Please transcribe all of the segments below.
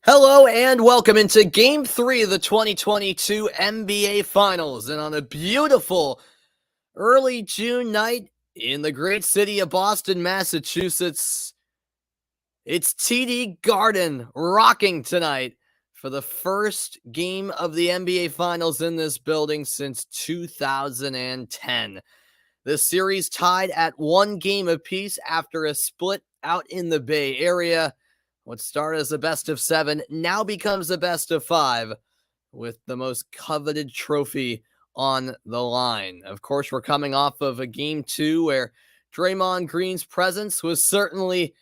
Hello and welcome into Game 3 of the 2022 NBA Finals. And on a beautiful early June night in the great city of Boston, Massachusetts, it's TD Garden rocking tonight for the first game of the NBA Finals in this building since 2010. The series tied at one game apiece after a split out in the Bay Area. What started as a best of seven now becomes a best of five with the most coveted trophy on the line. Of course, we're coming off of a game two where Draymond Green's presence was certainly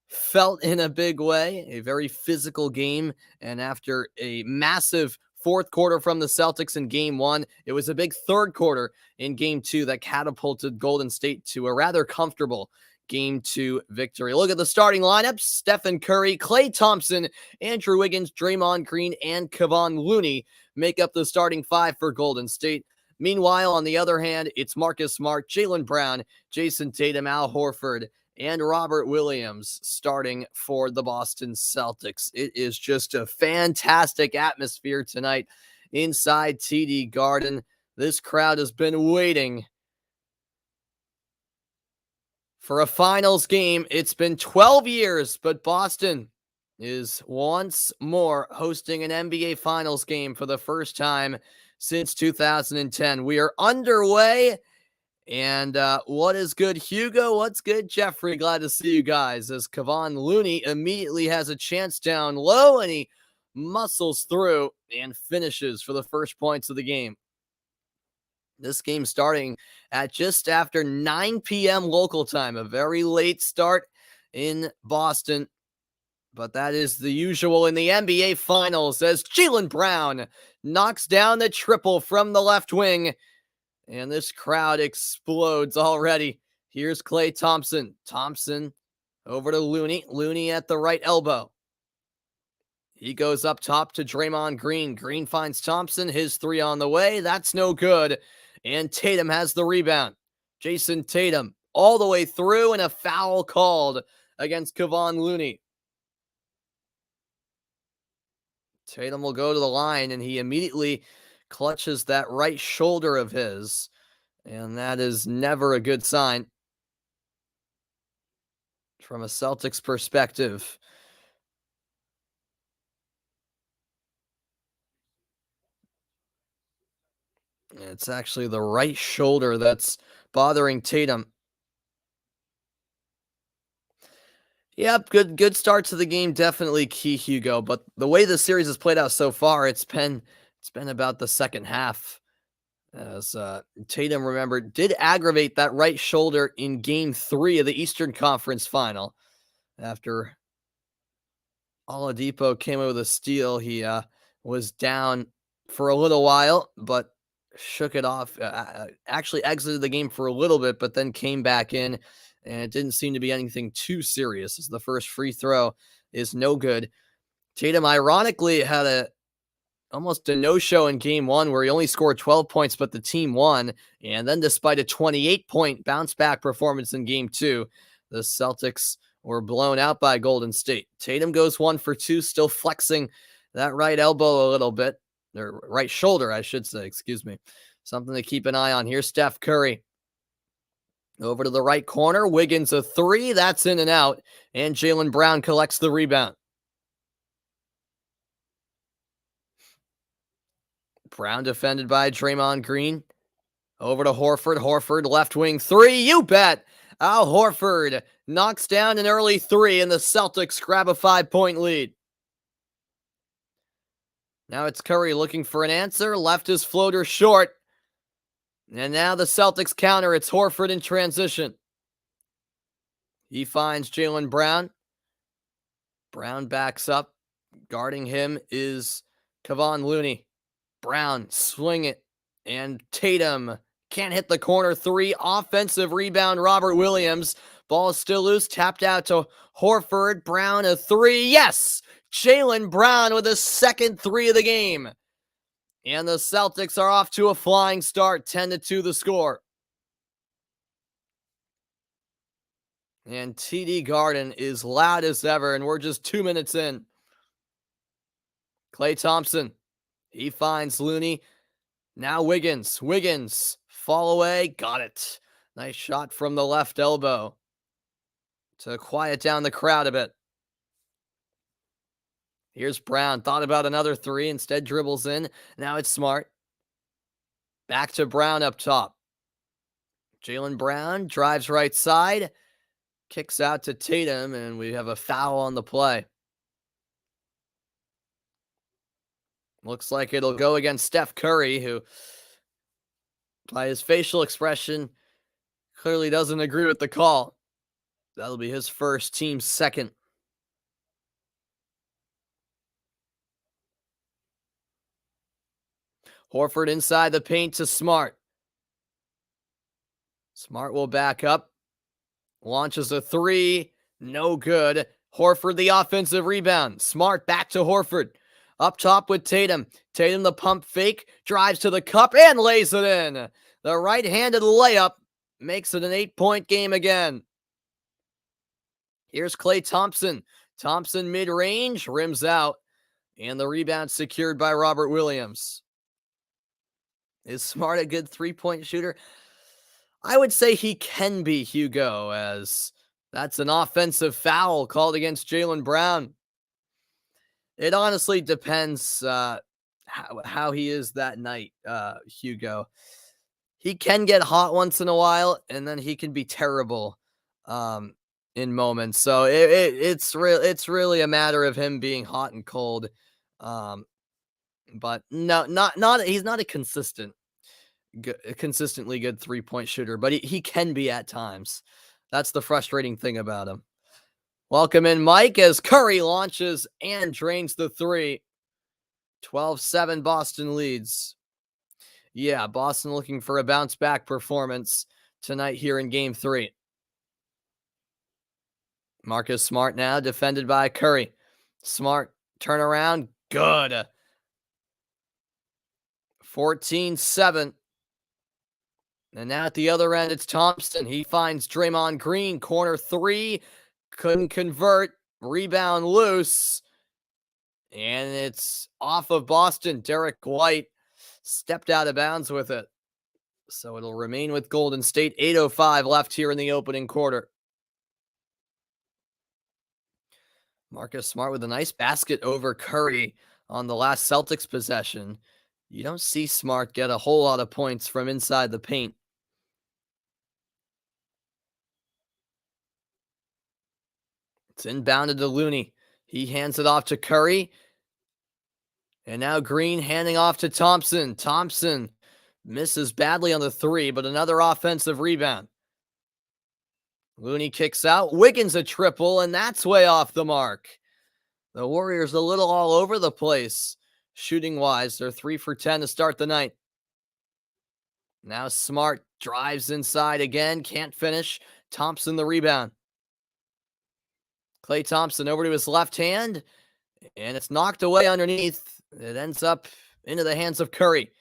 felt in a big way, a very physical game. And after a massive fourth quarter from the Celtics in game one, it was a big third quarter in game two that catapulted Golden State to a rather comfortable game two victory. Look at the starting lineups: Stephen Curry, Klay Thompson, Andrew Wiggins, Draymond Green, and Kevon Looney make up the starting five for Golden State. Meanwhile, on the other hand, it's Marcus Smart, Jaylen Brown, Jason Tatum, Al Horford, and Robert Williams starting for the Boston Celtics. It is just a fantastic atmosphere tonight inside TD Garden. This crowd has been waiting for a finals game. It's been 12 years, but Boston is once more hosting an NBA Finals game for the first time since 2010. We are underway. And what is good, Hugo? What's good, Jeffrey? Glad to see you guys as Kevon Looney immediately has a chance down low and he muscles through and finishes for the first points of the game. This game starting at just after 9 p.m. local time, a very late start in Boston. But that is the usual in the NBA Finals as Jaylen Brown knocks down the triple from the left wing. And this crowd explodes already. Here's Klay Thompson. Thompson over to Looney. Looney at the right elbow. He goes up top to Draymond Green. Green finds Thompson. His three on the way. That's no good. And Tatum has the rebound. Jason Tatum all the way through, and a foul called against Kevon Looney. Tatum will go to the line, and he immediately clutches that right shoulder of his. And that is never a good sign from a Celtics perspective. It's actually the right shoulder that's bothering Tatum. Yep, good start to the game, definitely key, Hugo. But the way the series has played out so far, it's been about the second half. As Tatum, remember, did aggravate that right shoulder in game 3 of the Eastern Conference Final. After Oladipo came in with a steal, he was down for a little while, but shook it off. Actually exited the game for a little bit, but then came back in, and it didn't seem to be anything too serious, as the first free throw is no good. Tatum, ironically, had almost a no-show in game 1 where he only scored 12 points, but the team won. And then despite a 28-point bounce-back performance in game 2, the Celtics were blown out by Golden State. Tatum goes 1 for 2, still flexing that right elbow a little bit, or right shoulder, I should say, excuse me. Something to keep an eye on. Here's Steph Curry. Over to the right corner, Wiggins a three, that's in and out, and Jaylen Brown collects the rebound. Brown defended by Draymond Green. Over to Horford. Horford, left wing three. You bet. Al Horford knocks down an early three, and the Celtics grab a 5-point lead. Now it's Curry looking for an answer. Left his floater short. And now the Celtics counter. It's Horford in transition. He finds Jaylen Brown. Brown backs up. Guarding him is Kevon Looney. Brown swing it. And Tatum can't hit the corner three. Offensive rebound, Robert Williams. Ball is still loose. Tapped out to Horford. Brown a three. Yes! Jaylen Brown with a second three of the game. And the Celtics are off to a flying start. 10-2 the score. And TD Garden is loud as ever, and we're just 2 minutes in. Klay Thompson. He finds Looney. Now Wiggins. Wiggins. Fall away. Got it. Nice shot from the left elbow to quiet down the crowd a bit. Here's Brown. Thought about another three. Instead dribbles in. Now it's Smart. Back to Brown up top. Jaylen Brown drives right side. Kicks out to Tatum, and we have a foul on the play. Looks like it'll go against Steph Curry, who, by his facial expression, clearly doesn't agree with the call. That'll be his first, team's second. Horford inside the paint to Smart. Smart will back up. Launches a three. No good. Horford the offensive rebound. Smart back to Horford. Up top with Tatum. Tatum the pump fake. Drives to the cup and lays it in. The right-handed layup makes it an 8-point game again. Here's Klay Thompson. Thompson mid-range. Rims out. And the rebound secured by Robert Williams. Is Smart a good three-point shooter? I would say he can be, Hugo, as that's an offensive foul called against Jaylen Brown. It honestly depends how he is that night, Hugo. He can get hot once in a while, and then he can be terrible in moments. So it's really a matter of him being hot and cold. But no, not he's not a consistently good three-point shooter, but he can be at times. That's the frustrating thing about him. Welcome in, Mike, as Curry launches and drains the three. 12-7 Boston leads. Yeah, Boston looking for a bounce-back performance tonight here in Game 3. Marcus Smart now defended by Curry. Smart turnaround, good. 14-7. And now at the other end, it's Thompson. He finds Draymond Green. Corner three. Couldn't convert. Rebound loose. And it's off of Boston. Derek White stepped out of bounds with it. So it'll remain with Golden State. 8:05 left here in the opening quarter. Marcus Smart with a nice basket over Curry on the last Celtics possession. You don't see Smart get a whole lot of points from inside the paint. It's inbounded to Looney. He hands it off to Curry. And now Green handing off to Thompson. Thompson misses badly on the three, but another offensive rebound. Looney kicks out. Wiggins a triple, and that's way off the mark. The Warriors a little all over the place. Shooting-wise, they're 3 for 10 to start the night. Now Smart drives inside again. Can't finish. Thompson the rebound. Klay Thompson over to his left hand. And it's knocked away underneath. It ends up into the hands of Curry.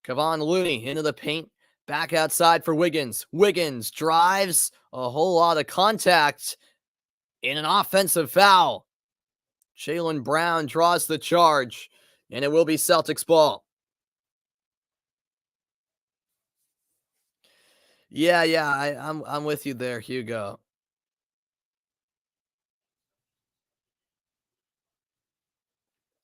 Kevon Looney into the paint. Back outside for Wiggins. Wiggins drives. A whole lot of contact. In an offensive foul. Jaylen Brown draws the charge. And it will be Celtics ball. Yeah, I'm with you there, Hugo.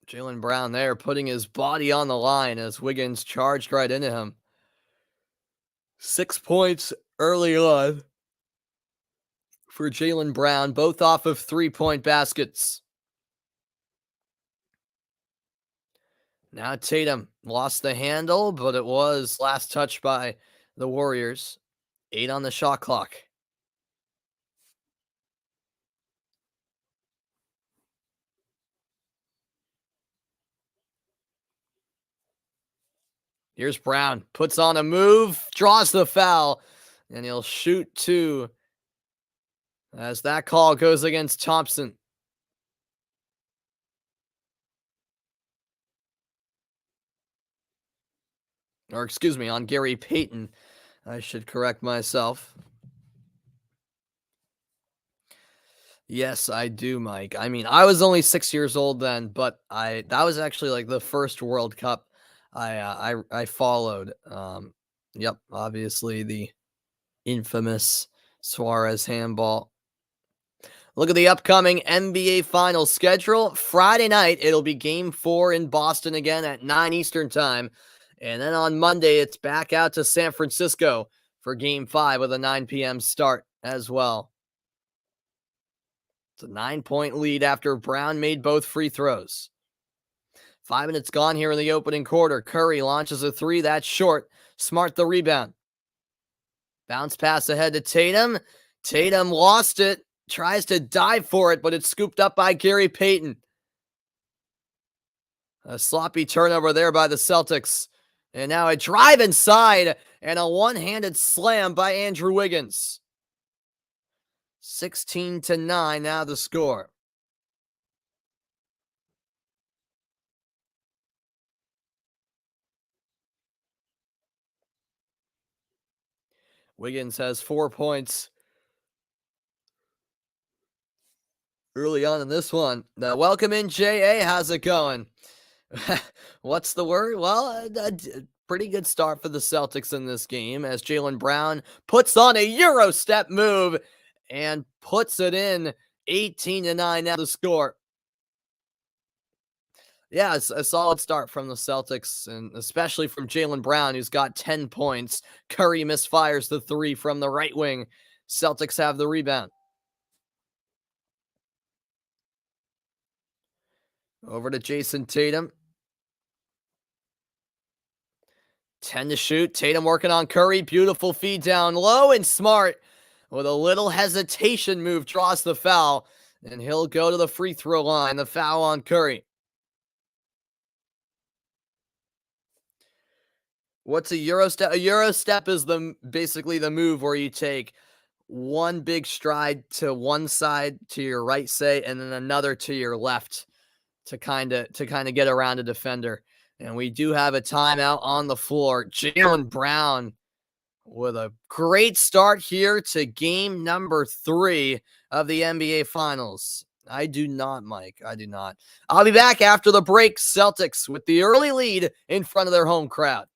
Jaylen Brown there putting his body on the line as Wiggins charged right into him. 6 points early on for Jaylen Brown, both off of 3-point baskets. Now Tatum lost the handle, but it was last touched by the Warriors. 8 on the shot clock. Here's Brown. Puts on a move, draws the foul, and he'll shoot 2 as that call goes against Thompson. Or excuse me, on Gary Payton. I should correct myself. Yes, I do, Mike. I mean, I was only 6 years old then, but I that was actually, like, the first World Cup I followed. Yep, obviously the infamous Suarez handball. Look at the upcoming NBA Finals schedule. Friday night, it'll be Game 4 in Boston again at 9 Eastern Time. And then on Monday, it's back out to San Francisco for Game 5 with a 9 p.m. start as well. It's a 9-point lead after Brown made both free throws. 5 minutes gone here in the opening quarter. Curry launches a three. That's short. Smart the rebound. Bounce pass ahead to Tatum. Tatum lost it. Tries to dive for it, but it's scooped up by Gary Payton. A sloppy turnover there by the Celtics. And now a drive inside and a one-handed slam by Andrew Wiggins. 16-9 now the score. Wiggins has 4 points early on in this one. Now, welcome in, J.A. How's it going? What's the word? Well, pretty good start for the Celtics in this game as Jaylen Brown puts on a Euro step move and puts it in. 18-9 now the score. Yeah, it's a solid start from the Celtics, and especially from Jaylen Brown, who's got 10 points. Curry misfires the three from the right wing. Celtics have the rebound. Over to Jason Tatum. 10 to shoot. Tatum working on Curry. Beautiful feed down low, and Smart with a little hesitation move draws the foul, and he'll go to the free throw line. The foul on Curry. What's a Euro step? A Euro step is basically the move where you take one big stride to one side to your right, say, and then another to your left to kind of get around a defender. And we do have a timeout on the floor. Jaylen Brown with a great start here to game number 3 of the NBA Finals. I do not, Mike. I do not. I'll be back after the break. Celtics with the early lead in front of their home crowd.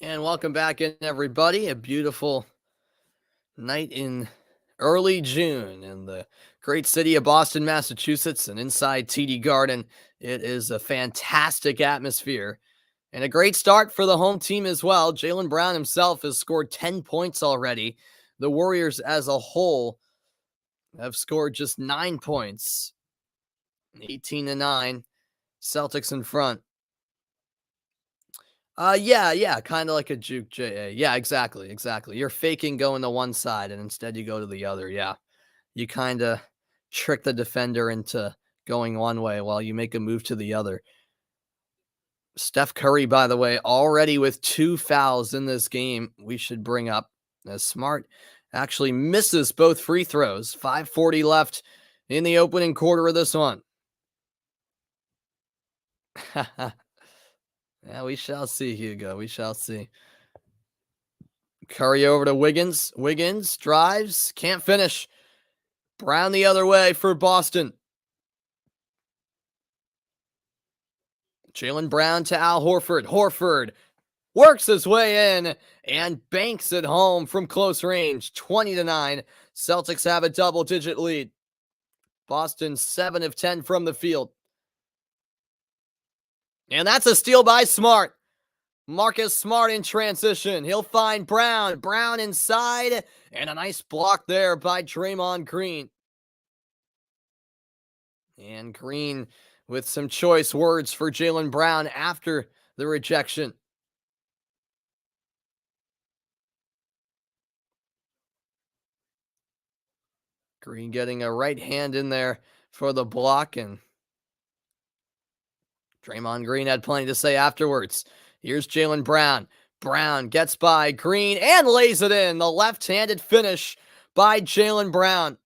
And welcome back in, everybody. A beautiful night in early June in the great city of Boston, Massachusetts, and inside TD Garden. It is a fantastic atmosphere and a great start for the home team as well. Jaylen Brown himself has scored 10 points already. The Warriors as a whole have scored just 9 points, 18-9. Celtics in front. Yeah, kind of like a juke JA. Yeah, exactly. You're faking going to one side and instead you go to the other. Yeah. You kind of trick the defender into going one way while you make a move to the other. Steph Curry, by the way, already with 2 fouls in this game, we should bring up as Smart actually misses both free throws. 5:40 left in the opening quarter of this one. Yeah, we shall see, Hugo. We shall see. Curry over to Wiggins. Wiggins drives, can't finish. Brown the other way for Boston. Jaylen Brown to Al Horford. Horford works his way in and banks it home from close range. 20-9. Celtics have a double-digit lead. Boston 7 of 10 from the field. And that's a steal by Smart. Marcus Smart in transition. He'll find Brown. Brown inside. And a nice block there by Draymond Green. And Green with some choice words for Jaylen Brown after the rejection. Green getting a right hand in there for the block, and Draymond Green had plenty to say afterwards. Here's Jaylen Brown. Brown gets by Green and lays it in. The left-handed finish by Jaylen Brown.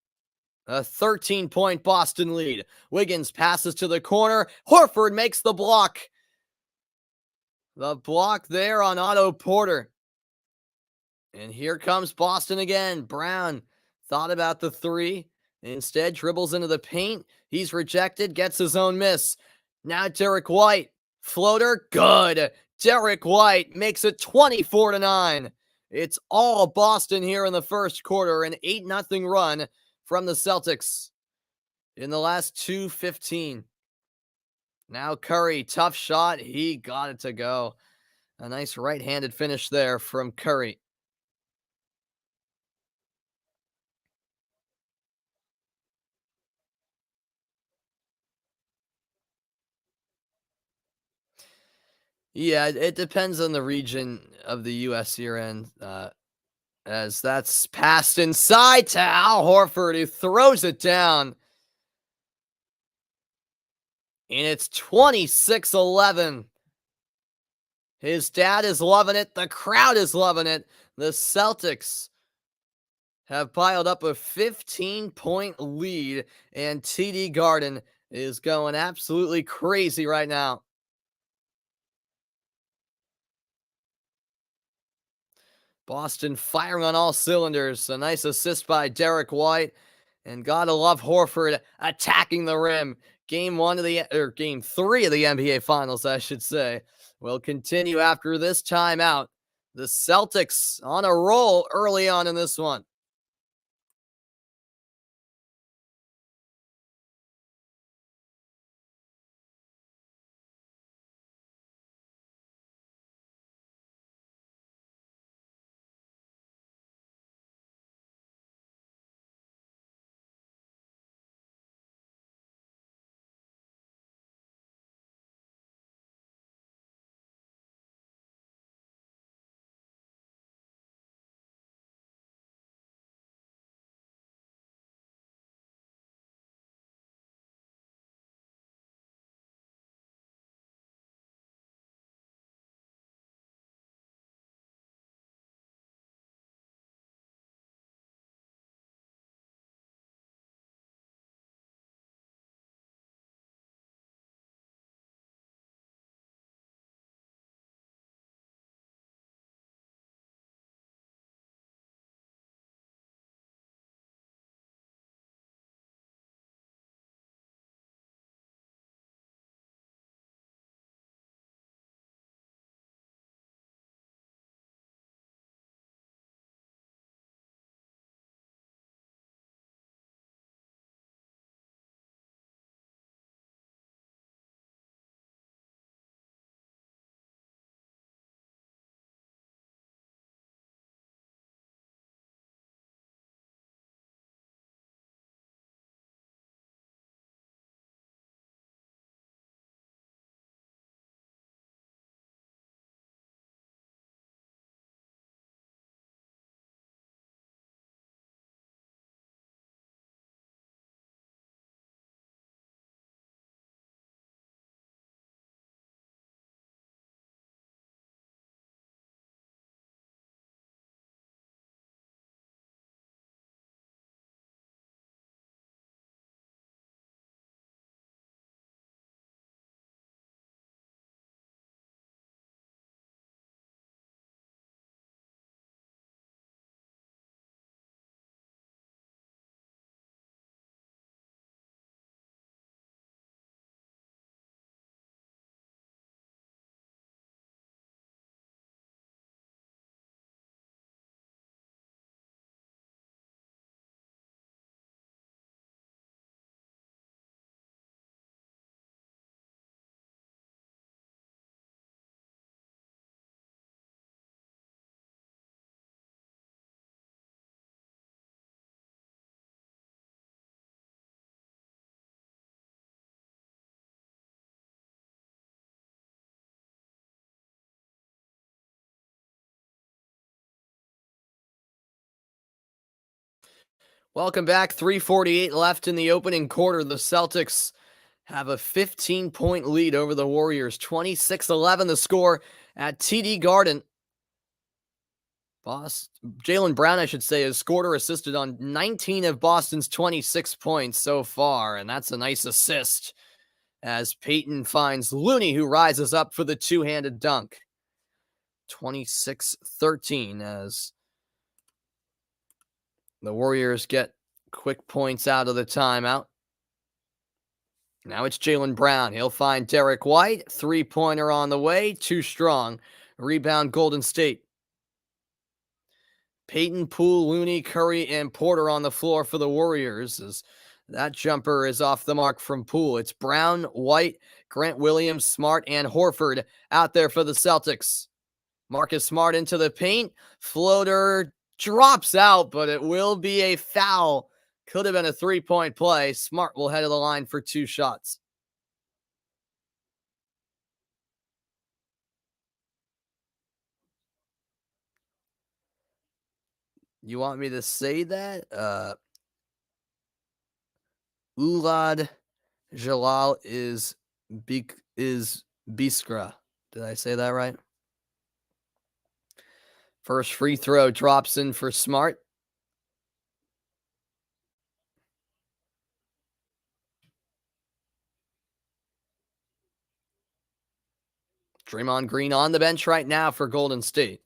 A 13-point Boston lead. Wiggins passes to the corner. Horford makes the block. The block there on Otto Porter. And here comes Boston again. Brown thought about the three. Instead, dribbles into the paint. He's rejected, gets his own miss. Now Derek White. Floater, good. Derek White makes it 24-9. It's all Boston here in the first quarter. An 8-0 run from the Celtics in the last 2:15. Now Curry, tough shot. He got it to go. A nice right-handed finish there from Curry. Yeah, it depends on the region of the U.S. you're in, as that's passed inside to Al Horford, who throws it down. And it's 26-11. His dad is loving it. The crowd is loving it. The Celtics have piled up a 15-point lead, and TD Garden is going absolutely crazy right now. Boston firing on all cylinders. A nice assist by Derek White. And gotta love Horford attacking the rim. Game 3 of the NBA Finals, I should say, will continue after this timeout. The Celtics on a roll early on in this one. Welcome back. 3:48 left in the opening quarter. The Celtics have a 15-point lead over the Warriors. 26-11 the score at TD Garden. Jaylen Brown, I should say, has scored or assisted on 19 of Boston's 26 points so far, and that's a nice assist as Payton finds Looney, who rises up for the two-handed dunk. 26-13 as the Warriors get quick points out of the timeout. Now it's Jaylen Brown. He'll find Derek White. Three-pointer on the way. Too strong. Rebound Golden State. Payton, Poole, Looney, Curry, and Porter on the floor for the Warriors. As that jumper is off the mark from Poole. It's Brown, White, Grant Williams, Smart, and Horford out there for the Celtics. Marcus Smart into the paint. Floater drops out, but it will be a foul. Could have been a three-point play. Smart will head to the line for two shots. You want me to say that? Ulad Jalal is Biskra. Did I say that right? First free throw drops in for Smart. Draymond Green on the bench right now for Golden State.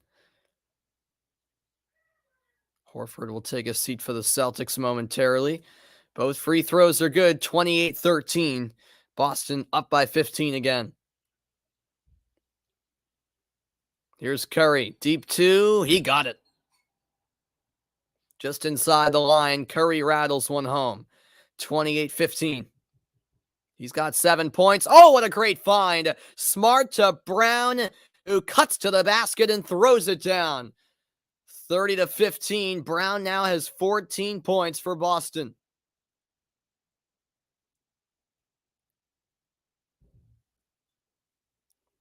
Horford will take a seat for the Celtics momentarily. Both free throws are good. 28-13. Boston up by 15 again. Here's Curry. Deep two. He got it. Just inside the line. Curry rattles one home. 28-15. He's got 7 points. Oh, what a great find. Smart to Brown, who cuts to the basket and throws it down. 30-15. Brown now has 14 points for Boston.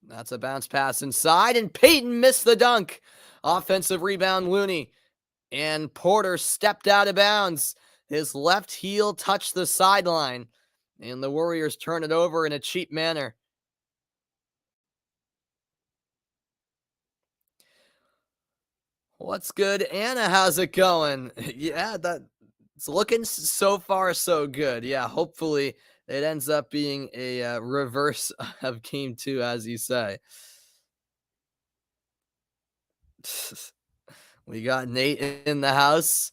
That's a bounce pass inside, and Payton missed the dunk. Offensive rebound, Looney. And Porter stepped out of bounds. His left heel touched the sideline, and the Warriors turn it over in a cheap manner. What's good, Anna? How's it going? Yeah, it's looking so far so good. Yeah, hopefully it ends up being a reverse of game 2, as you say. We got Nate in the house.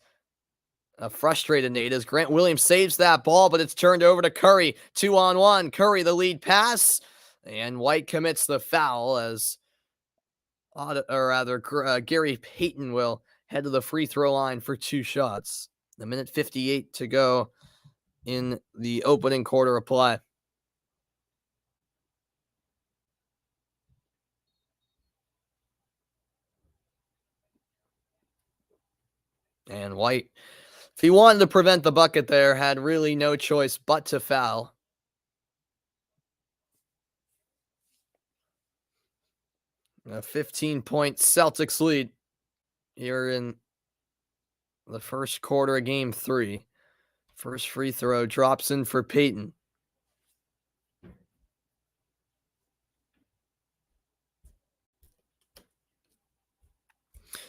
A frustrated Nate as Grant Williams saves that ball, but it's turned over to Curry. 2-on-1. Curry, the lead pass. And White commits the foul as, Gary Payton will head to the free throw line for two shots. A minute 58 to go in the opening quarter of play. And White, if he wanted to prevent the bucket there, had really no choice but to foul. A 15-point Celtics lead here in the first quarter of game 3. First free throw drops in for Payton.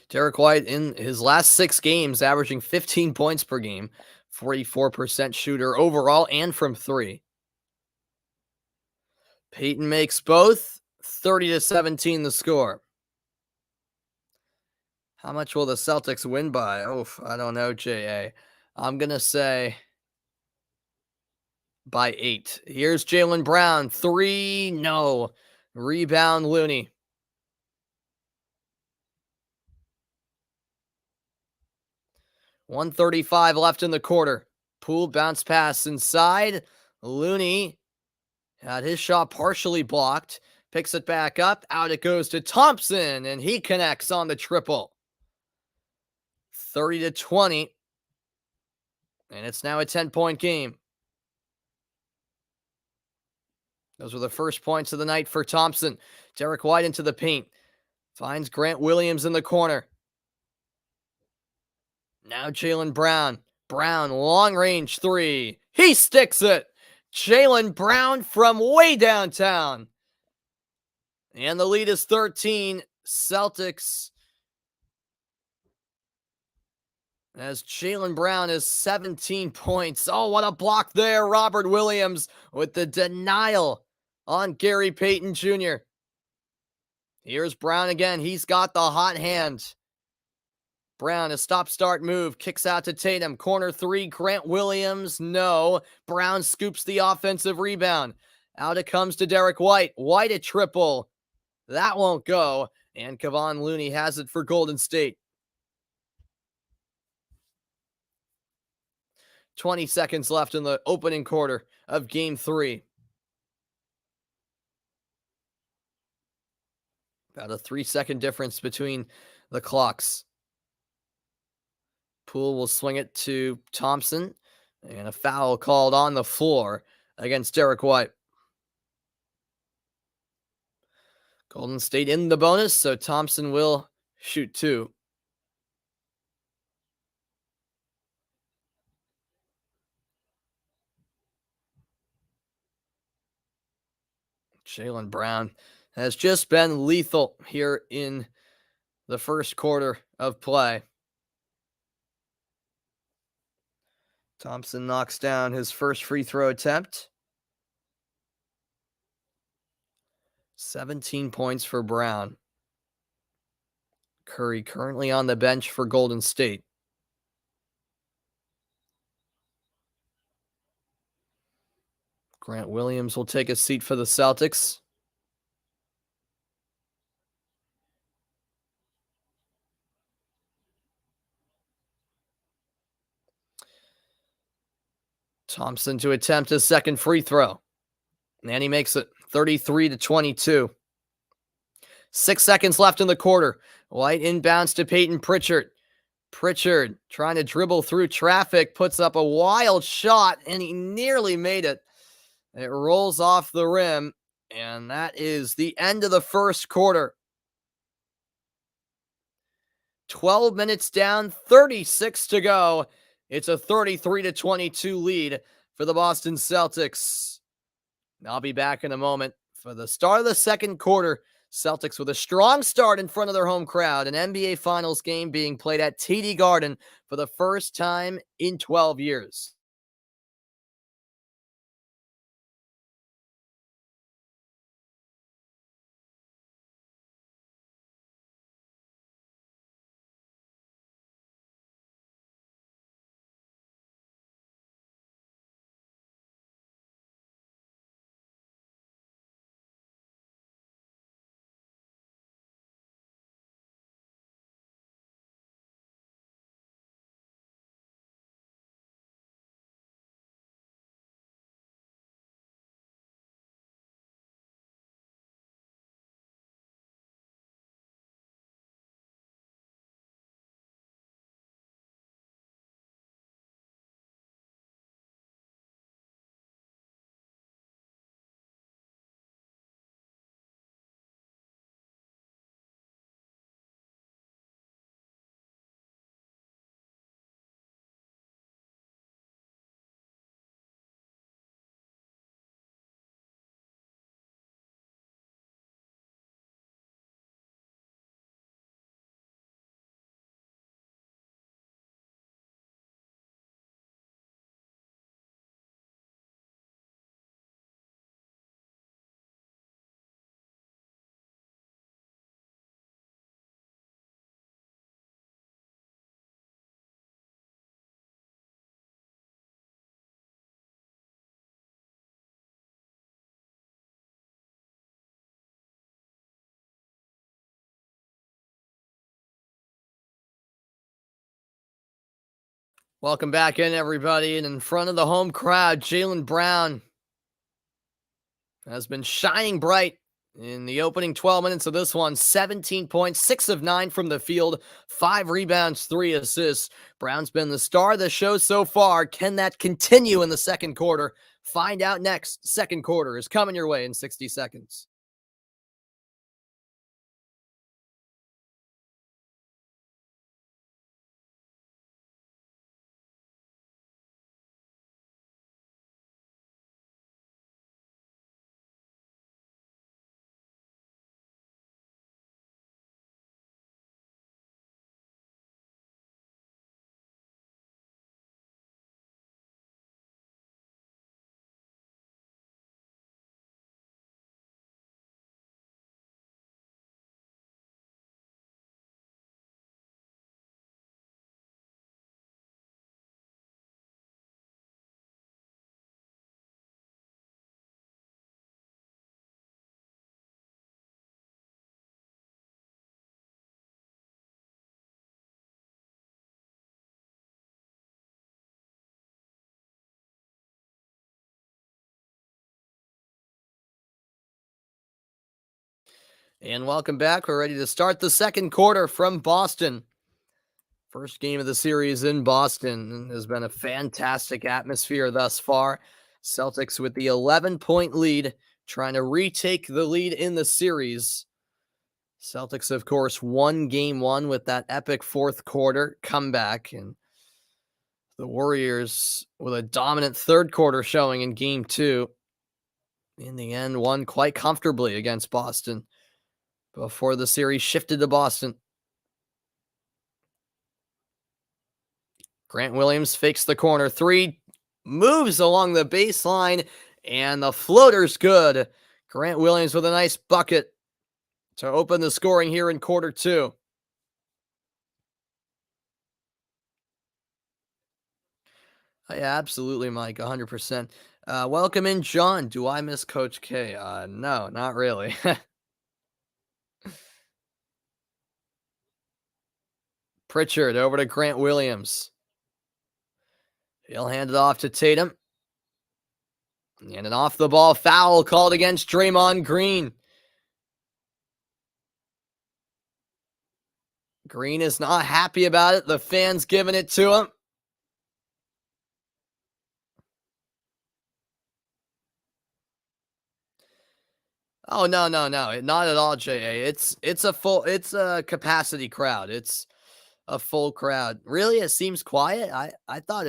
Derek White in his last 6 games averaging 15 points per game, 44% shooter overall and from 3. Payton makes both. 30-17 the score. How much will the Celtics win by? Oh, I don't know, J.A. I'm going to say by 8. Here's Jaylen Brown. 3, no. Rebound, Looney. .135 left in the quarter. Poole bounce pass inside. Looney had his shot partially blocked. Picks it back up. Out it goes to Thompson, and he connects on the triple. 30-20. And it's now a 10-point game. Those were the first points of the night for Thompson. Derek White into the paint. Finds Grant Williams in the corner. Now Jaylen Brown. Brown, long range three. He sticks it. Jaylen Brown from way downtown. And the lead is 13. Celtics. As Jaylen Brown is 17 points. Oh, what a block there. Robert Williams with the denial on Gary Payton Jr. Here's Brown again. He's got the hot hand. Brown, a stop-start move, kicks out to Tatum. Corner three, Grant Williams, no. Brown scoops the offensive rebound. Out it comes to Derek White. White a triple. That won't go. And Kevon Looney has it for Golden State. 20 seconds left in the opening quarter of Game 3. About a 3-second difference between the clocks. Poole will swing it to Thompson, and a foul called on the floor against Derek White. Golden State in the bonus, so Thompson will shoot two. Jaylen Brown has just been lethal here in the first quarter of play. Thompson knocks down his first free throw attempt. 17 points for Brown. Curry currently on the bench for Golden State. Grant Williams will take a seat for the Celtics. Thompson to attempt his second free throw. And he makes it 33-22. 6 seconds left in the quarter. White inbounds to Peyton Pritchard. Pritchard trying to dribble through traffic, puts up a wild shot, and he nearly made it. It rolls off the rim, and that is the end of the first quarter. 12 minutes down, 36 to go. It's a 33-22 lead for the Boston Celtics. I'll be back in a moment for the start of the second quarter. Celtics with a strong start in front of their home crowd. An NBA Finals game being played at TD Garden for the first time in 12 years. Welcome back in, everybody. And in front of the home crowd, Jaylen Brown has been shining bright in the opening 12 minutes of this one. 17 points, 6 of 9 from the field, 5 rebounds, 3 assists. Brown's been the star of the show so far. Can that continue in the second quarter? Find out next. Second quarter is coming your way in 60 seconds. And welcome back. We're ready to start the second quarter from Boston. First game of the series in Boston. Has been a fantastic atmosphere thus far. Celtics with the 11-point lead, trying to retake the lead in the series. Celtics, of course, won game one with that epic fourth quarter comeback. And the Warriors, with a dominant third quarter showing in game two, in the end, won quite comfortably against Boston before the series shifted to Boston. Grant Williams fakes the corner three, moves along the baseline, and the floater's good. Grant Williams with a nice bucket to open the scoring here in quarter two. Yeah, absolutely, Mike, 100%. Welcome in, John. Do I miss Coach K? No, not really. Pritchard over to Grant Williams. He'll hand it off to Tatum. And an off the ball foul called against Draymond Green. Green is not happy about it. The fans giving it to him. Oh, no, no, no, not at all, JA. It's a capacity crowd. It's a full crowd. Really, it seems quiet. I thought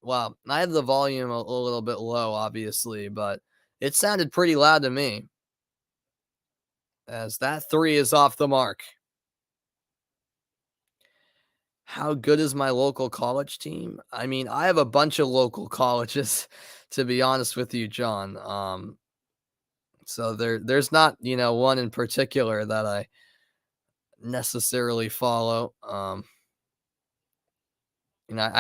well, I have the volume a little bit low, obviously, but it sounded pretty loud to me as that three is off the mark. How good is my local college team? I mean, I have a bunch of local colleges, to be honest with you, John. So there's not, one in particular that I necessarily follow. I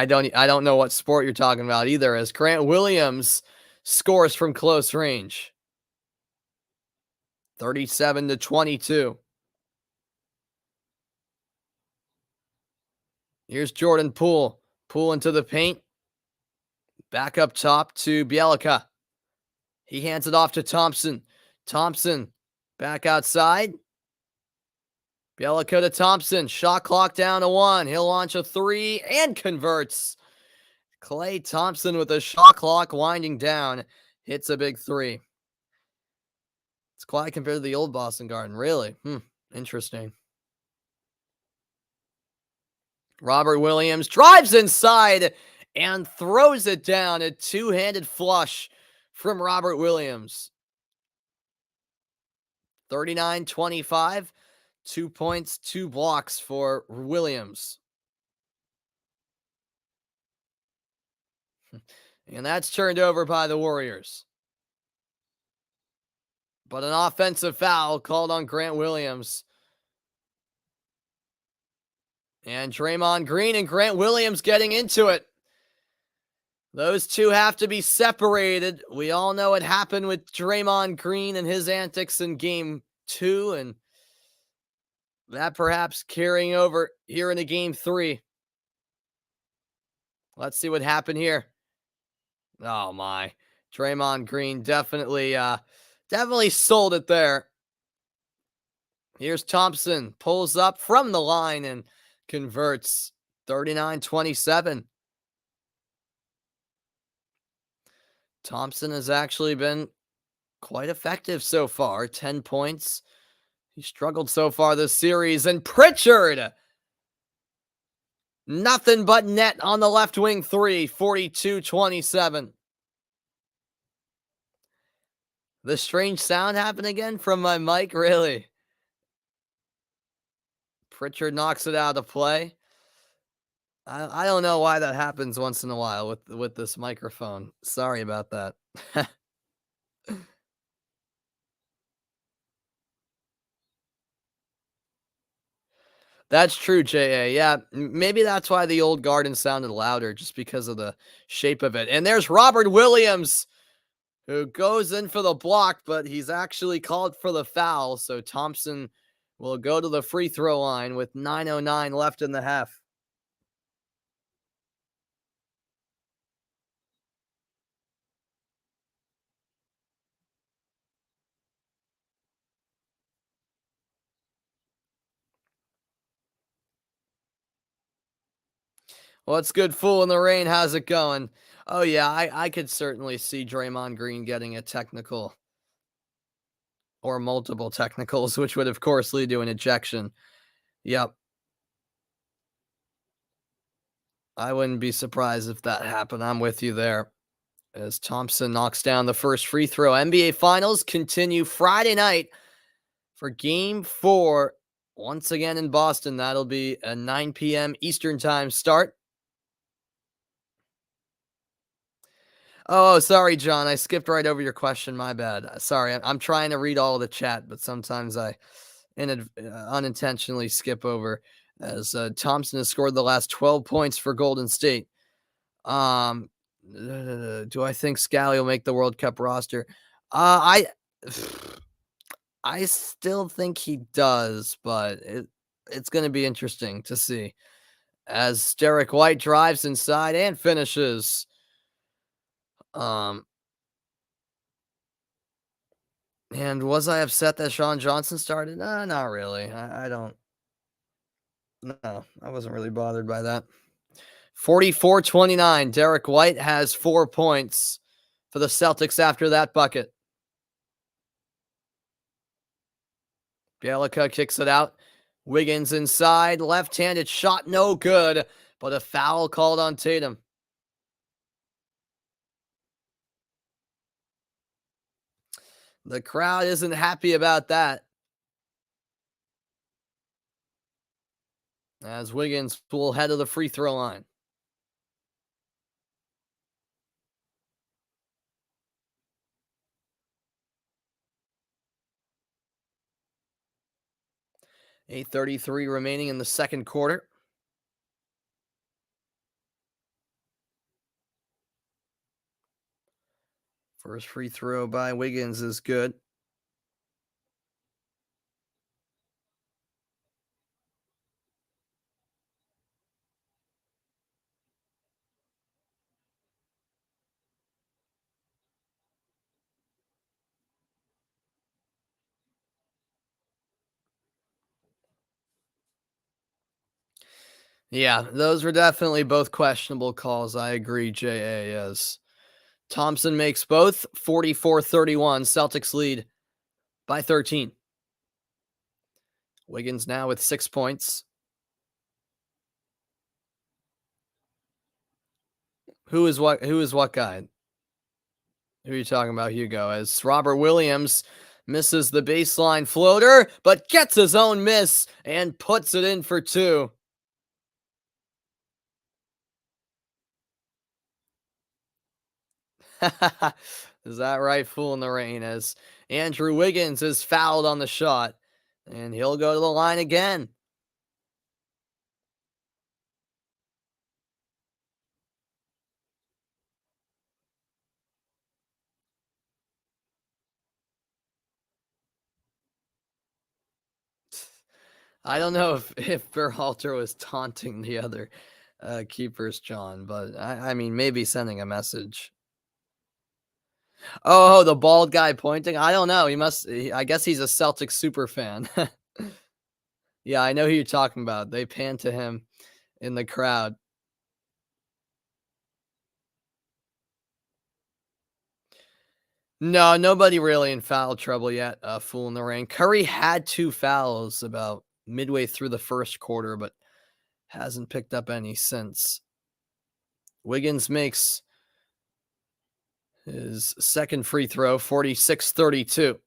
don't know what sport you're talking about either, as Grant Williams scores from close range. 37-22. Here's Jordan Poole. Poole into the paint. Back up top to Bielica. He hands it off to Thompson. Thompson back outside. Bielica to Thompson. Shot clock down to 1. He'll launch a three and converts. Klay Thompson with the shot clock winding down. Hits a big three. It's quiet compared to the old Boston Garden. Really? Interesting. Robert Williams drives inside and throws it down. A two-handed flush from Robert Williams. 39-25. 2 points, 2 blocks for Williams. And that's turned over by the Warriors. But an offensive foul called on Grant Williams. And Draymond Green and Grant Williams getting into it. Those two have to be separated. We all know what happened with Draymond Green and his antics in game 2, and that perhaps carrying over here into game 3. Let's see what happened here. Oh my. Draymond Green definitely sold it there. Here's Thompson, pulls up from the line and converts. 39-27. Thompson has actually been quite effective so far. 10 points. He struggled so far this series. And Pritchard, nothing but net on the left wing three. 42-27. The strange sound happened again from my mic, really. Pritchard knocks it out of play. I don't know why that happens once in a while with this microphone. Sorry about that. That's true, JA. Yeah, maybe that's why the old garden sounded louder, just because of the shape of it. And there's Robert Williams, who goes in for the block, but he's actually called for the foul. So Thompson will go to the free throw line with 9:09 left in the half. What's good, fool in the rain? How's it going? Oh yeah, I could certainly see Draymond Green getting a technical or multiple technicals, which would of course lead to an ejection. Yep, I wouldn't be surprised if that happened. I'm with you there. As Thompson knocks down the first free throw. NBA Finals continue Friday night for Game 4. Once again in Boston, that'll be a 9 p.m. Eastern Time start. Oh, sorry, John. I skipped right over your question. My bad. Sorry. I'm trying to read all of the chat, but sometimes I unintentionally skip over as Thompson has scored the last 12 points for Golden State. Um, do I think Scally will make the World Cup roster? I I still think he does, but it's going to be interesting to see as Derek White drives inside and finishes. Um, and was I upset that Sean Johnson started? Not really. I don't. No, I wasn't really bothered by that. 44-29. Derek White has 4 points for the Celtics after that bucket. Bielica kicks it out. Wiggins inside. Left-handed shot, no good, but a foul called on Tatum. The crowd isn't happy about that. As Wiggins will head to the free throw line. .8:33 remaining in the second quarter. First free throw by Wiggins is good. Yeah, those were definitely both questionable calls. I agree, JA, as Thompson makes both. 44-31. Celtics lead by 13. Wiggins now with 6 points. Who is what guy? Who are you talking about, Hugo? As Robert Williams misses the baseline floater, but gets his own miss and puts it in for 2. Is that right, fool in the rain? As Andrew Wiggins is fouled on the shot, and he'll go to the line again. I don't know if Berhalter was taunting the other keepers, John, but I mean, maybe sending a message. Oh, the bald guy pointing? I don't know. I guess he's a Celtics super fan. Yeah, I know who you're talking about. They pan to him in the crowd. No, nobody really in foul trouble yet. Fool in the rain. Curry had 2 fouls about midway through the first quarter, but hasn't picked up any since. Wiggins makes his second free throw, 46-32.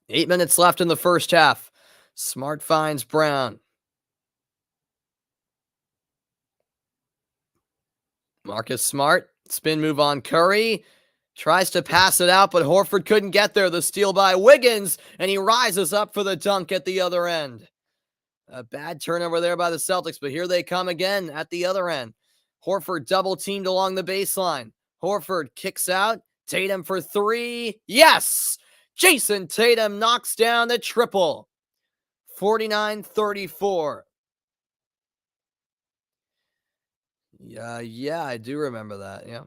8 minutes left in the first half. Smart finds Brown. Marcus Smart, spin move on Curry. Tries to pass it out, but Horford couldn't get there. The steal by Wiggins, and he rises up for the dunk at the other end. A bad turnover there by the Celtics, but here they come again at the other end. Horford double teamed along the baseline. Horford kicks out. Tatum for 3. Yes! Jason Tatum knocks down the triple. 49-34. Yeah, I do remember that. Yeah.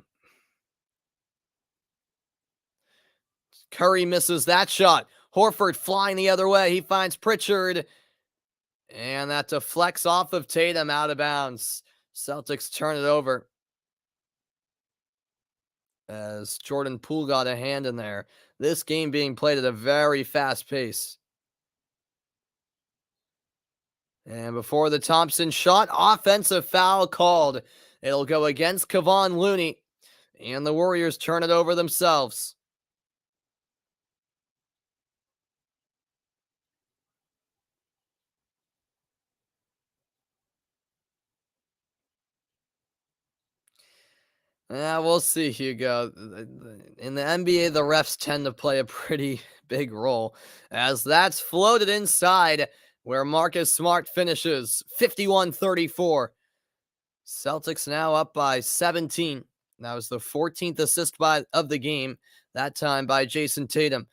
Curry misses that shot. Horford flying the other way. He finds Pritchard. And that deflects off of Tatum out of bounds. Celtics turn it over as Jordan Poole got a hand in there. This game being played at a very fast pace. And before the Thompson shot, offensive foul called. It'll go against Kevon Looney. And the Warriors turn it over themselves. Yeah, we'll see, Hugo. In the NBA, the refs tend to play a pretty big role, as that's floated inside where Marcus Smart finishes 51-34. Celtics now up by 17. That was the 14th assist of the game, that time by Jason Tatum.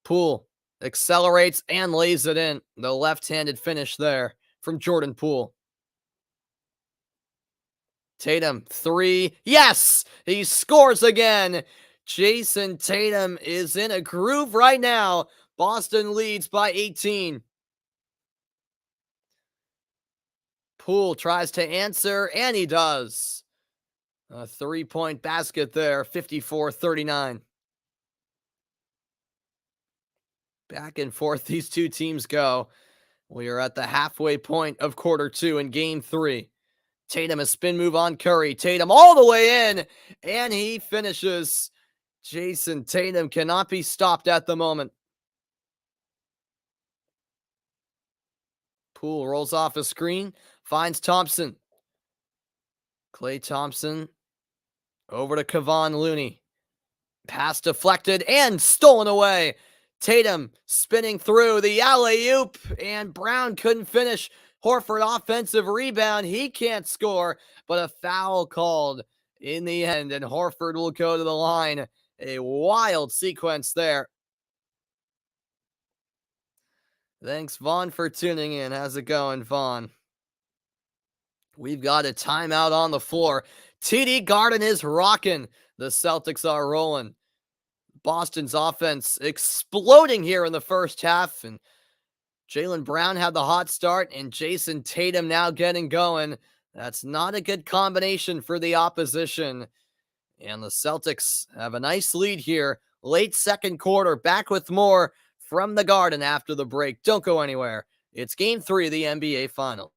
Poole accelerates and lays it in. The left-handed finish there from Jordan Poole. Tatum, three. Yes! He scores again. Jason Tatum is in a groove right now. Boston leads by 18. Poole tries to answer, and he does. A three-point basket there, 54-39. Back and forth these two teams go. We are at the halfway point of quarter two in game three. Tatum, a spin move on Curry. Tatum all the way in, and he finishes. Jason Tatum cannot be stopped at the moment. Poole rolls off a screen, finds Thompson. Klay Thompson over to Kevon Looney. Pass deflected and stolen away. Tatum spinning through the alley-oop, and Brown couldn't finish. Horford offensive rebound. He can't score, but a foul called in the end, and Horford will go to the line. A wild sequence there. Thanks, Vaughn, for tuning in. How's it going, Vaughn? We've got a timeout on the floor. TD Garden is rocking. The Celtics are rolling. Boston's offense exploding here in the first half, and Jaylen Brown had the hot start, and Jason Tatum now getting going. That's not a good combination for the opposition. And the Celtics have a nice lead here. Late second quarter, back with more from the Garden after the break. Don't go anywhere. It's game three of the NBA Finals.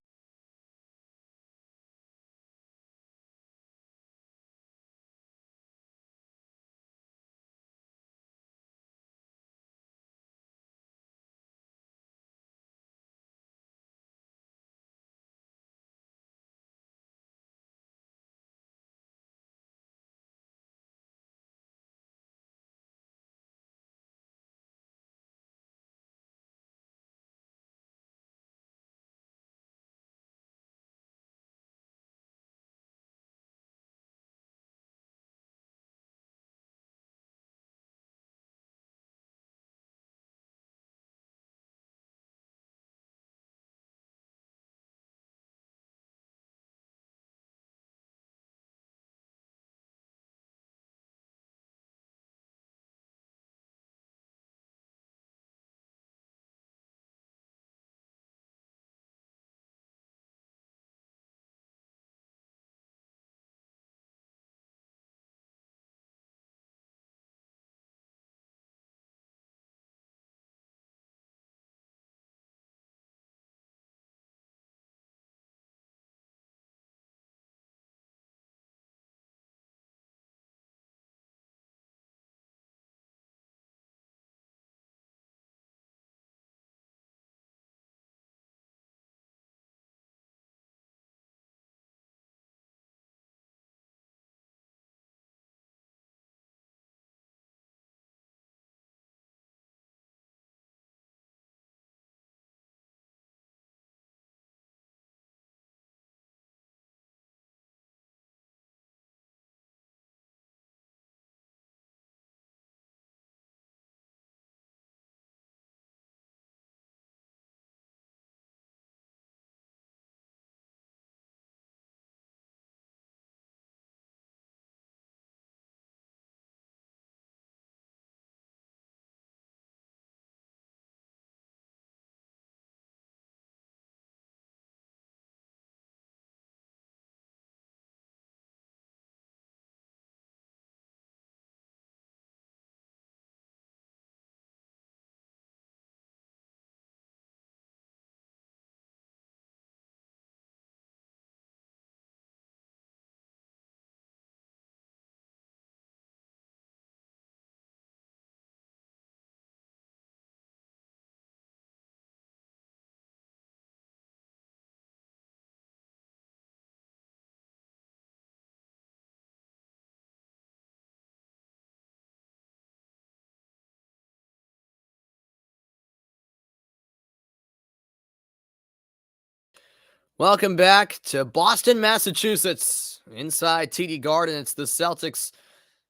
Welcome back to Boston, Massachusetts. Inside TD Garden, it's the Celtics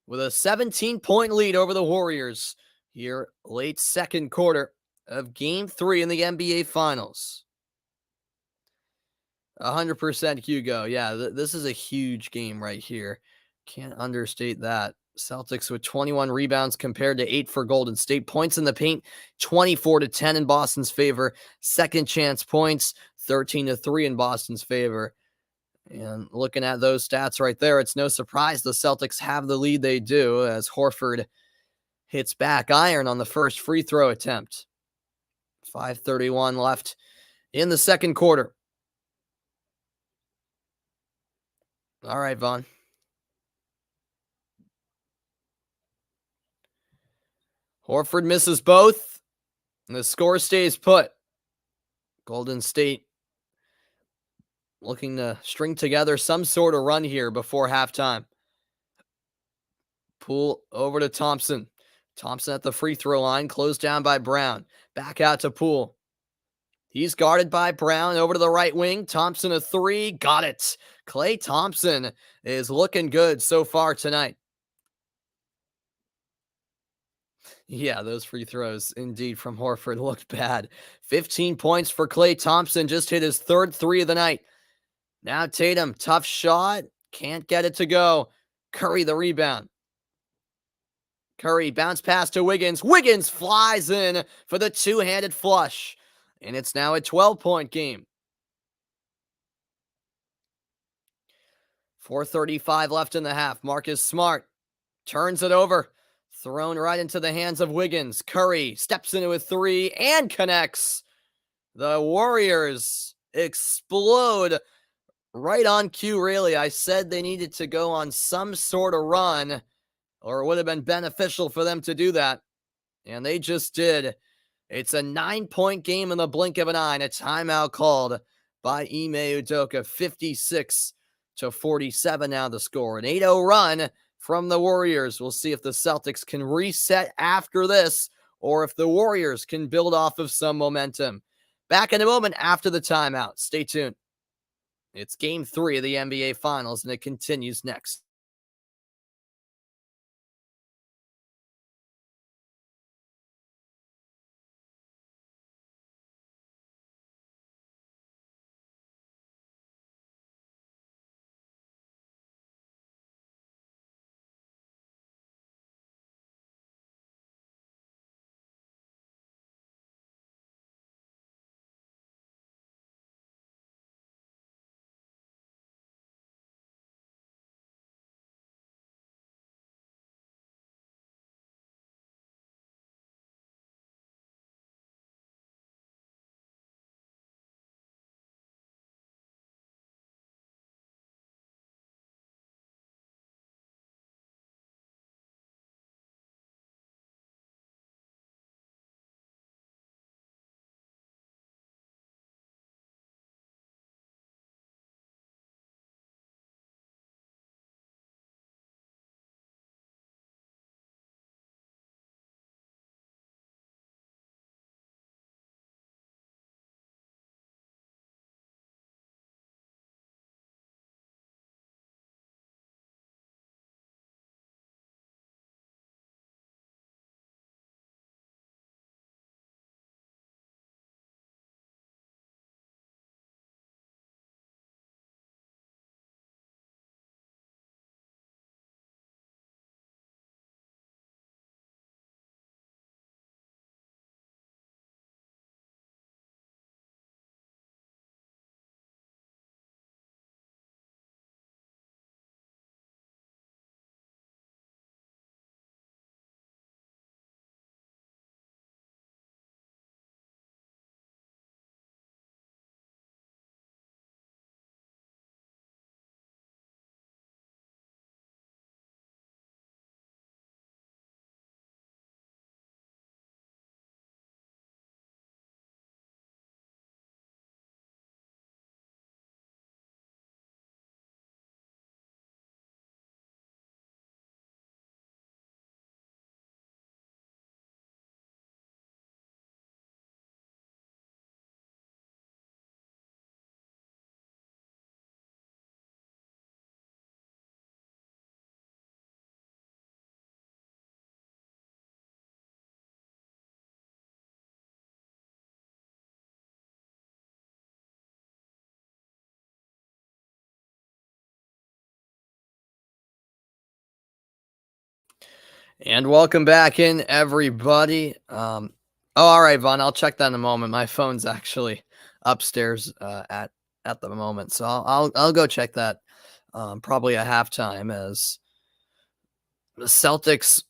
with a 17-point lead over the Warriors here late second quarter of Game 3 in the NBA Finals. 100% Hugo. Yeah, this is a huge game right here. Can't understate that. Celtics with 21 rebounds compared to 8 for Golden State. Points in the paint, 24-10 in Boston's favor. Second chance points, 13-3 in Boston's favor. And looking at those stats right there, it's no surprise the Celtics have the lead they do as Horford hits back iron on the first free throw attempt. 5:31 left in the second quarter. All right, Vaughn. Horford misses both, and the score stays put. Golden State looking to string together some sort of run here before halftime. Poole over to Thompson. Thompson at the free throw line, closed down by Brown. Back out to Poole. He's guarded by Brown over to the right wing. Thompson a three. Got it. Klay Thompson is looking good so far tonight. Yeah, those free throws indeed from Horford looked bad. 15 points for Klay Thompson. Just hit his third three of the night. Now Tatum, tough shot. Can't get it to go. Curry the rebound. Curry bounce pass to Wiggins. Wiggins flies in for the two-handed flush. And it's now a 12-point game. 4:35 left in the half. Marcus Smart turns it over. Thrown right into the hands of Wiggins. Curry steps into a three and connects. The Warriors explode right on cue, really. I said they needed to go on some sort of run, or it would have been beneficial for them to do that. And they just did. It's a 9-point game in the blink of an eye. A timeout called by Ime Udoka. 56-47 now the score. An 8-0 run from the Warriors. We'll see if the Celtics can reset after this or if the Warriors can build off of some momentum. Back in a moment after the timeout. Stay tuned. It's Game 3 of the NBA Finals, and it continues next. And welcome back in, everybody. All right, Vaughn. I'll check that in a moment. My phone's actually upstairs at the moment, so I'll go check that. Probably at halftime as the Celtics,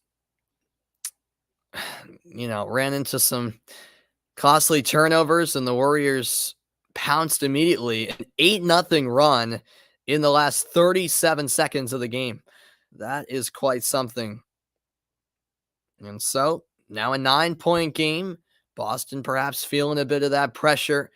ran into some costly turnovers, and the Warriors pounced immediately. An 8-0 run in the last 37 seconds of the game. That is quite something. And so now a 9-point game. Boston perhaps feeling a bit of that pressure,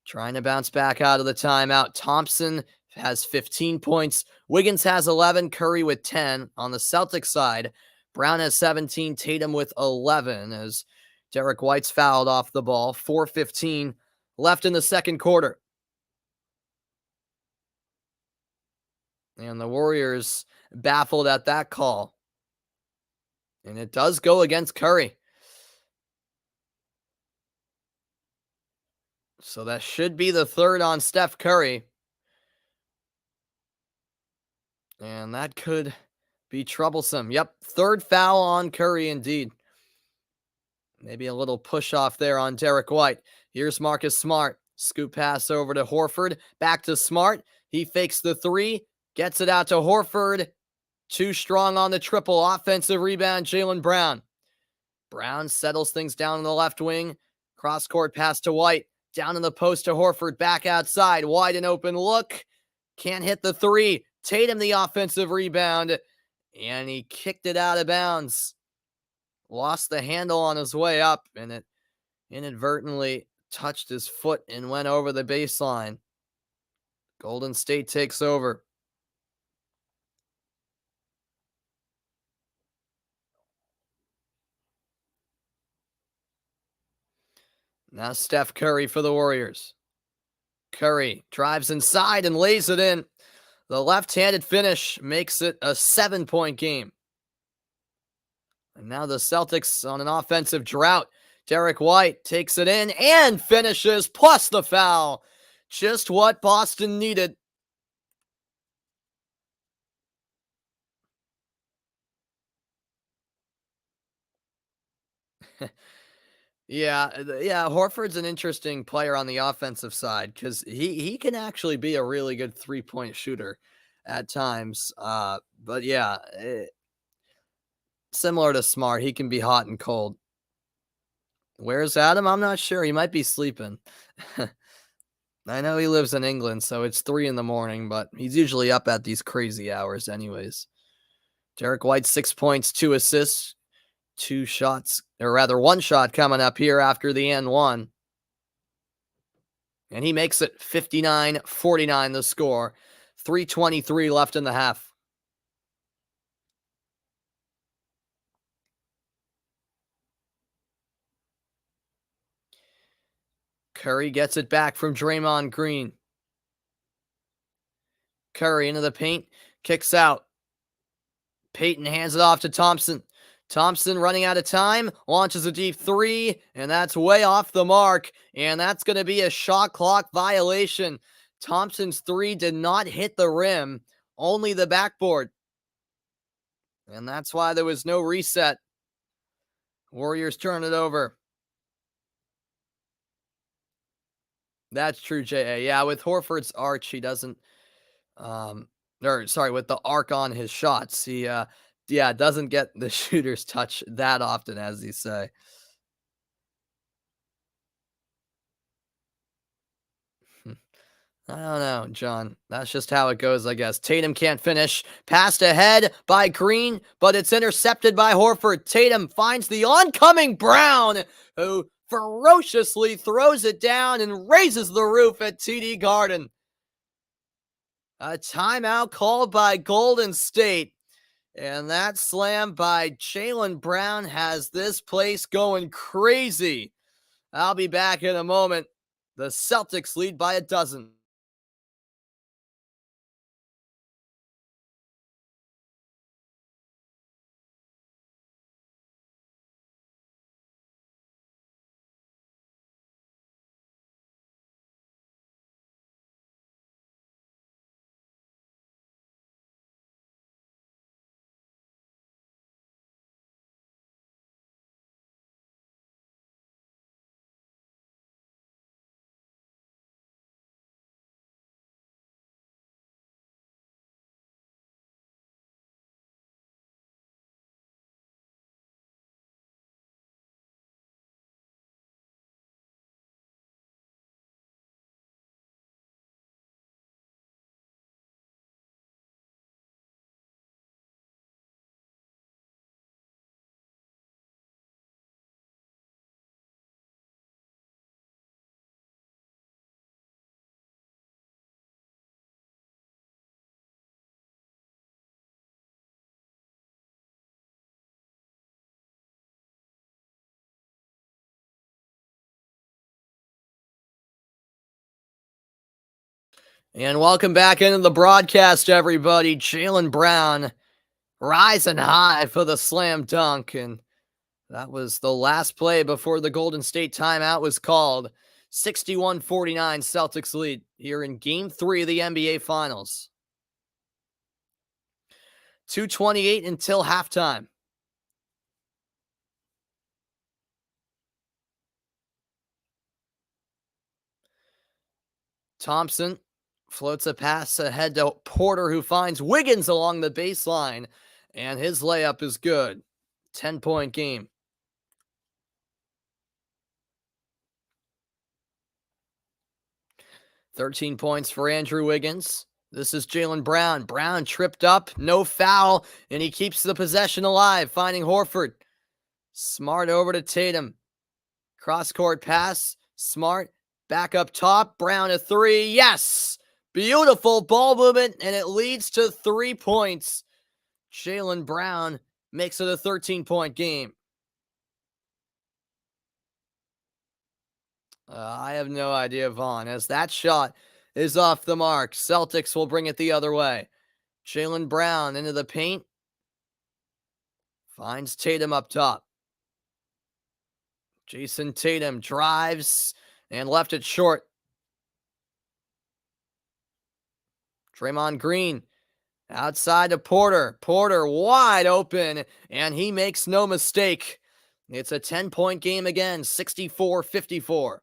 trying to bounce back out of the timeout. Thompson has 15 points. Wiggins has 11. Curry with 10. On the Celtics side, Brown has 17. Tatum with 11 as Derek White's fouled off the ball. 4:15 left in the second quarter. And the Warriors baffled at that call. And it does go against Curry. So that should be the third on Steph Curry. And that could be troublesome. Yep, third foul on Curry indeed. Maybe a little push off there on Derek White. Here's Marcus Smart. Scoop pass over to Horford. Back to Smart. He fakes the three. Gets it out to Horford. Too strong on the triple. Offensive rebound, Jaylen Brown. Brown settles things down in the left wing. Cross-court pass to White. Down in the post to Horford. Back outside. Wide and open look. Can't hit the three. Tatum the offensive rebound. And he kicked it out of bounds. Lost the handle on his way up. And it inadvertently touched his foot and went over the baseline. Golden State takes over. Now Steph Curry for the Warriors. Curry drives inside and lays it in. The left-handed finish makes it a 7-point game. And now the Celtics on an offensive drought. Derek White takes it in and finishes, plus the foul. Just what Boston needed. Yeah, Horford's an interesting player on the offensive side because he can actually be a really good 3-point shooter at times. But yeah, similar to Smart, he can be hot and cold. Where's Adam? I'm not sure. He might be sleeping. I know he lives in England, so it's 3 in the morning, but he's usually up at these crazy hours anyways. Derek White, 6 points, 2 assists, 2 shots, or rather 1 shot coming up here after the and 1. And he makes it 59-49 the score. 3:23 left in the half. Curry gets it back from Draymond Green. Curry into the paint, kicks out. Payton hands it off to Thompson. Thompson running out of time, launches a deep three, and that's way off the mark. And that's going to be a shot clock violation. Thompson's three did not hit the rim, only the backboard. And that's why there was no reset. Warriors turn it over. That's true, J.A. Yeah, with Horford's arch, he doesn't, with the arc on his shots, he, doesn't get the shooter's touch that often, as you say. I don't know, John. That's just how it goes, I guess. Tatum can't finish. Passed ahead by Green, but it's intercepted by Horford. Tatum finds the oncoming Brown, who ferociously throws it down and raises the roof at TD Garden. A timeout called by Golden State. And that slam by Jaylen Brown has this place going crazy. I'll be back in a moment. The Celtics lead by a dozen. And welcome back into the broadcast, everybody. Jaylen Brown rising high for the slam dunk. And that was the last play before the Golden State timeout was called. 61-49 Celtics lead here in Game 3 of the NBA Finals. 2:28 until halftime. Thompson floats a pass ahead to Porter, who finds Wiggins along the baseline, and his layup is good. 10-point game. 13 points for Andrew Wiggins. This is Jaylen Brown. Brown tripped up, no foul, and he keeps the possession alive, finding Horford. Smart over to Tatum. Cross-court pass. Smart back up top. Brown a three. Yes! Beautiful ball movement, and it leads to 3 points. Jaylen Brown makes it a 13-point game. I have no idea, Vaughn, as that shot is off the mark. Celtics will bring it the other way. Jaylen Brown into the paint. Finds Tatum up top. Jason Tatum drives and left it short. Draymond Green outside to Porter. Porter wide open, and he makes no mistake. It's a 10-point game again, 64-54.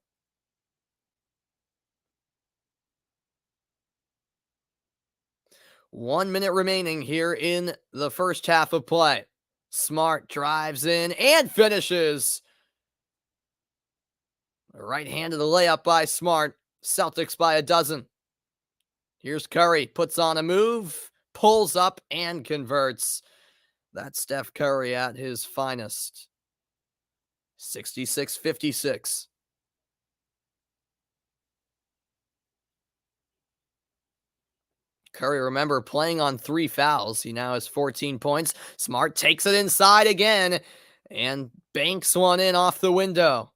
1 minute remaining here in the first half of play. Smart drives in and finishes. Right hand of the layup by Smart. Celtics by a dozen. Here's Curry, puts on a move, pulls up and converts. That's Steph Curry at his finest. 66-56. Curry, remember, playing on 3 fouls. He now has 14 points. Smart takes it inside again and banks one in off the window.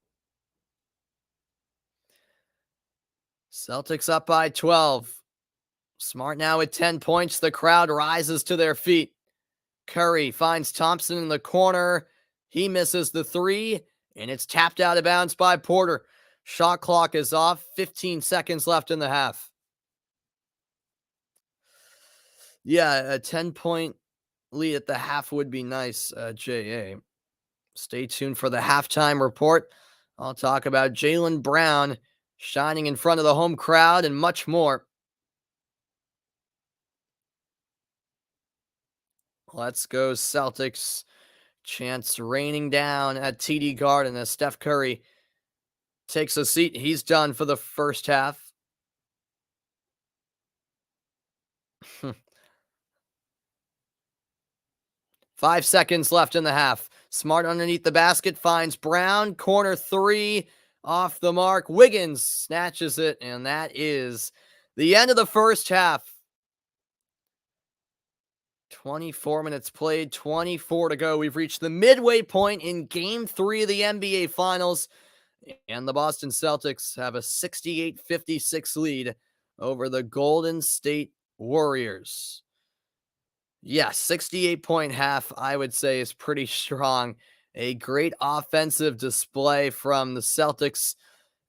Celtics up by 12. Smart now with 10 points. The crowd rises to their feet. Curry finds Thompson in the corner. He misses the three, and it's tapped out of bounds by Porter. Shot clock is off. 15 seconds left in the half. Yeah, a 10-point lead at the half would be nice, JA. Stay tuned for the halftime report. I'll talk about Jaylen Brown shining in front of the home crowd and much more. Let's go Celtics. Chance raining down at TD Garden as Steph Curry takes a seat. He's done for the first half. 5 seconds left in the half. Smart underneath the basket finds Brown. Corner three off the mark. Wiggins snatches it, and that is the end of the first half. 24 minutes played, 24 to go. We've reached the midway point in Game 3 of the NBA Finals, and the Boston Celtics have a 68-56 lead over the Golden State Warriors. Yeah, 68-point half, I would say, is pretty strong. A great offensive display from the Celtics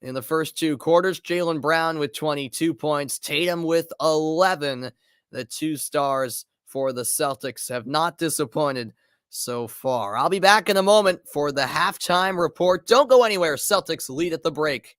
in the first 2 quarters. Jaylen Brown with 22 points, Tatum with 11. The 2 stars for the Celtics have not disappointed so far. I'll be back in a moment for the halftime report. Don't go anywhere. Celtics lead at the break.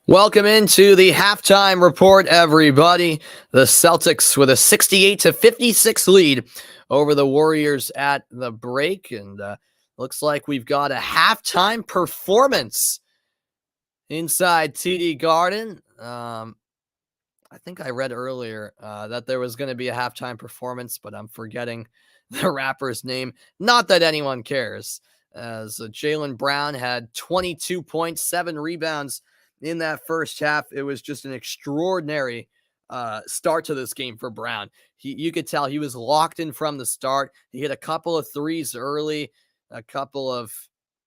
Welcome into the halftime report, everybody. The Celtics with a 68-56 lead over the Warriors at the break. And looks like we've got a halftime performance inside TD Garden. I think I read earlier that there was going to be a halftime performance, but I'm forgetting the rapper's name. Not that anyone cares, as Jaylen Brown had 22.7 rebounds in that first half. It was just an extraordinary start to this game for Brown. You could tell he was locked in from the start. He hit a couple of threes early, a couple of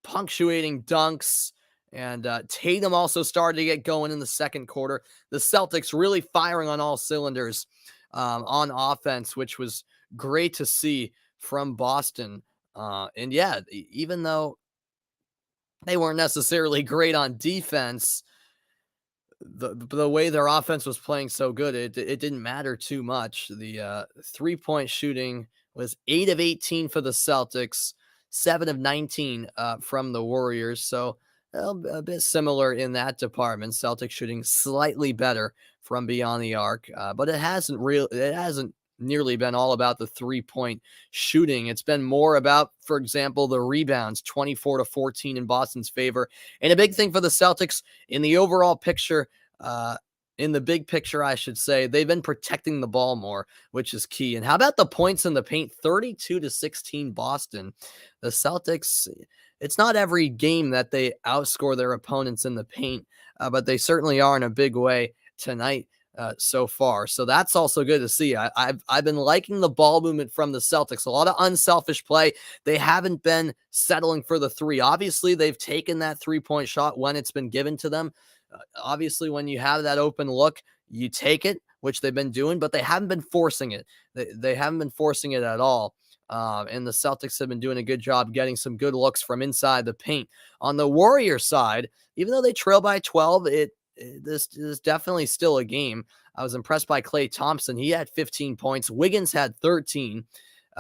punctuating dunks. And Tatum also started to get going in the second quarter. The Celtics really firing on all cylinders on offense, which was great to see from Boston. And yeah, even though they weren't necessarily great on defense, the way their offense was playing so good, it didn't matter too much. The 3-point shooting was 8 of 18 for the Celtics, 7 of 19 from the Warriors. So a bit similar in that department. Celtics shooting slightly better from beyond the arc, but it hasn't nearly been all about the 3-point shooting. It's been more about, for example, the rebounds, 24-14 in Boston's favor. And a big thing for the Celtics in the overall picture, in the big picture, I should say, they've been protecting the ball more, which is key. And how about the points in the paint? 32-16 Boston. The Celtics, it's not every game that they outscore their opponents in the paint, but they certainly are in a big way tonight. So far. So that's also good to see. I've been liking the ball movement from the Celtics. A lot of unselfish play. They haven't been settling for the three. Obviously, they've taken that 3-point shot when it's been given to them. Obviously, when you have that open look, you take it, which they've been doing, but they haven't been forcing it. They haven't been forcing it at all. And the Celtics have been doing a good job getting some good looks from inside the paint. On the Warriors side, even though they trail by 12, this is definitely still a game. I was impressed by Klay Thompson. He had 15 points. Wiggins had 13.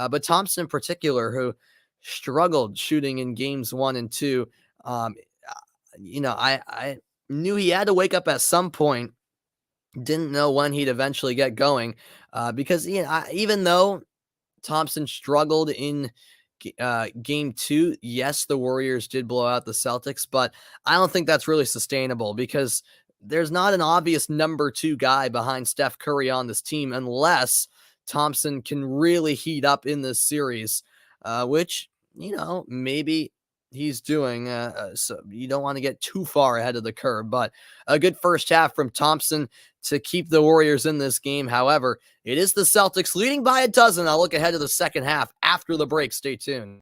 But Thompson in particular, who struggled shooting in games 1 and 2. I knew he had to wake up at some point. Didn't know when he'd eventually get going because even though Thompson struggled in game 2. Yes, the Warriors did blow out the Celtics, but I don't think that's really sustainable because there's not an obvious number 2 guy behind Steph Curry on this team unless Thompson can really heat up in this series, which, maybe he's doing. So you don't want to get too far ahead of the curve, but a good first half from Thompson to keep the Warriors in this game. However, it is the Celtics leading by a dozen. I'll look ahead to the second half after the break. Stay tuned.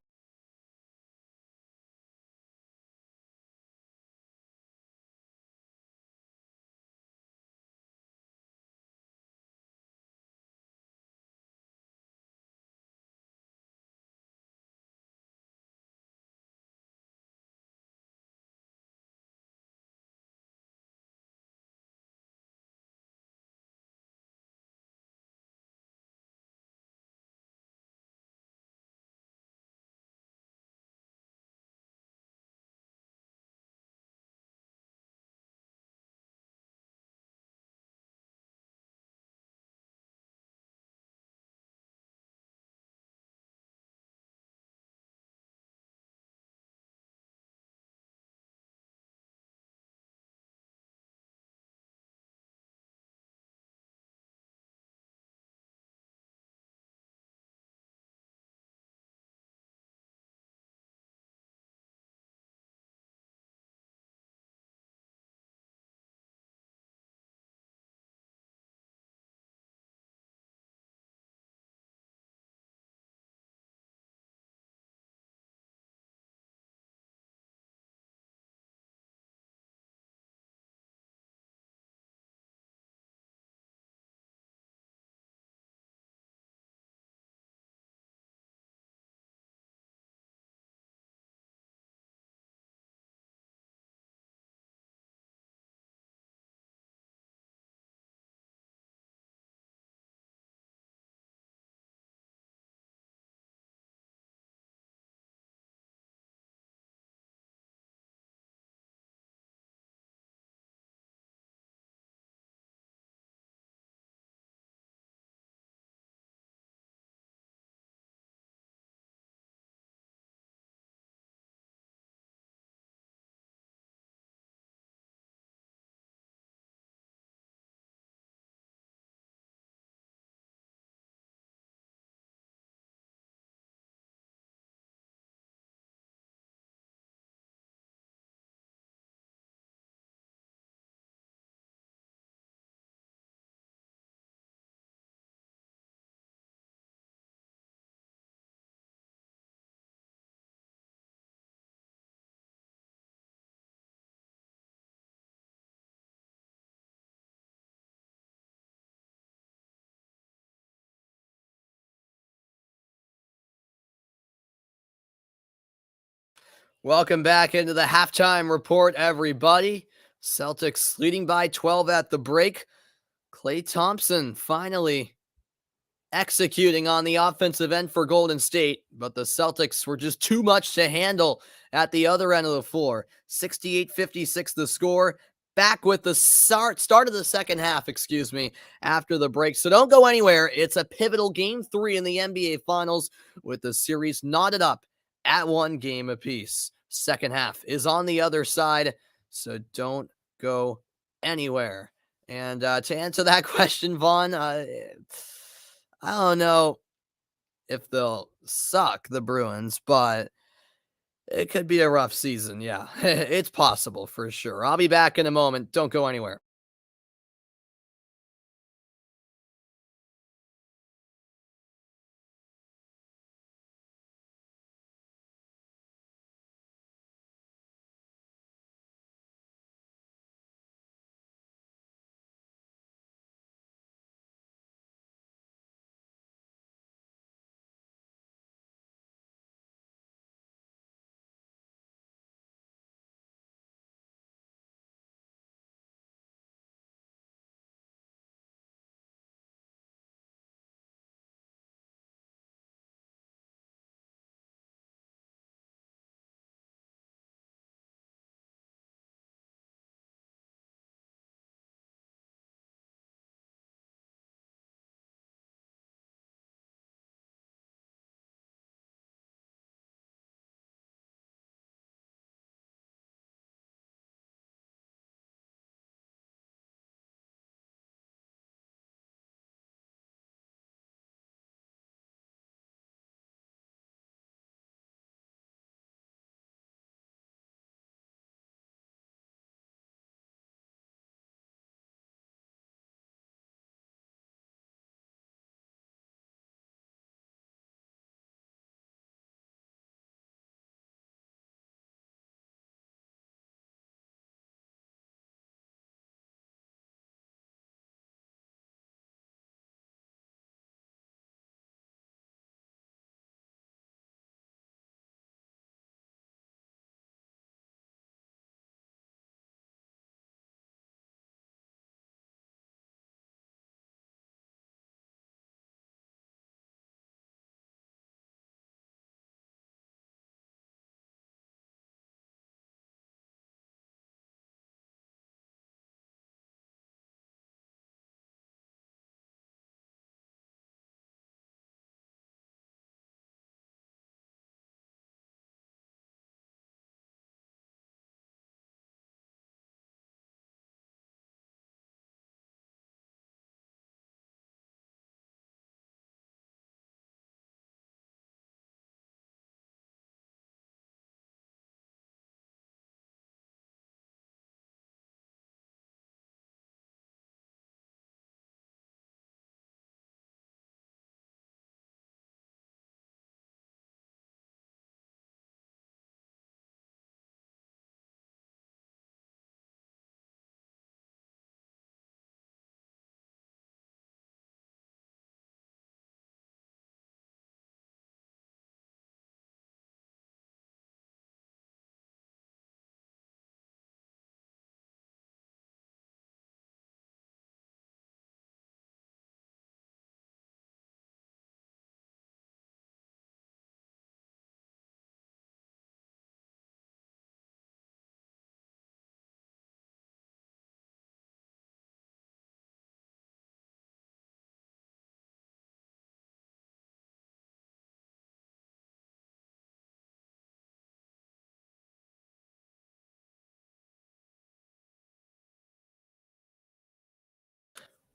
Welcome back into the halftime report, everybody. Celtics leading by 12 at the break. Klay Thompson finally executing on the offensive end for Golden State, but the Celtics were just too much to handle at the other end of the floor. 68-56 the score. Back with the start of the second half, after the break. So don't go anywhere. It's a pivotal game 3 in the NBA Finals with the series knotted up at 1 game apiece. Second half is on the other side, so don't go anywhere. And to answer that question, Vaughn, I don't know if they'll suck, the Bruins, but it could be a rough season. Yeah, it's possible for sure. I'll be back in a moment. Don't go anywhere.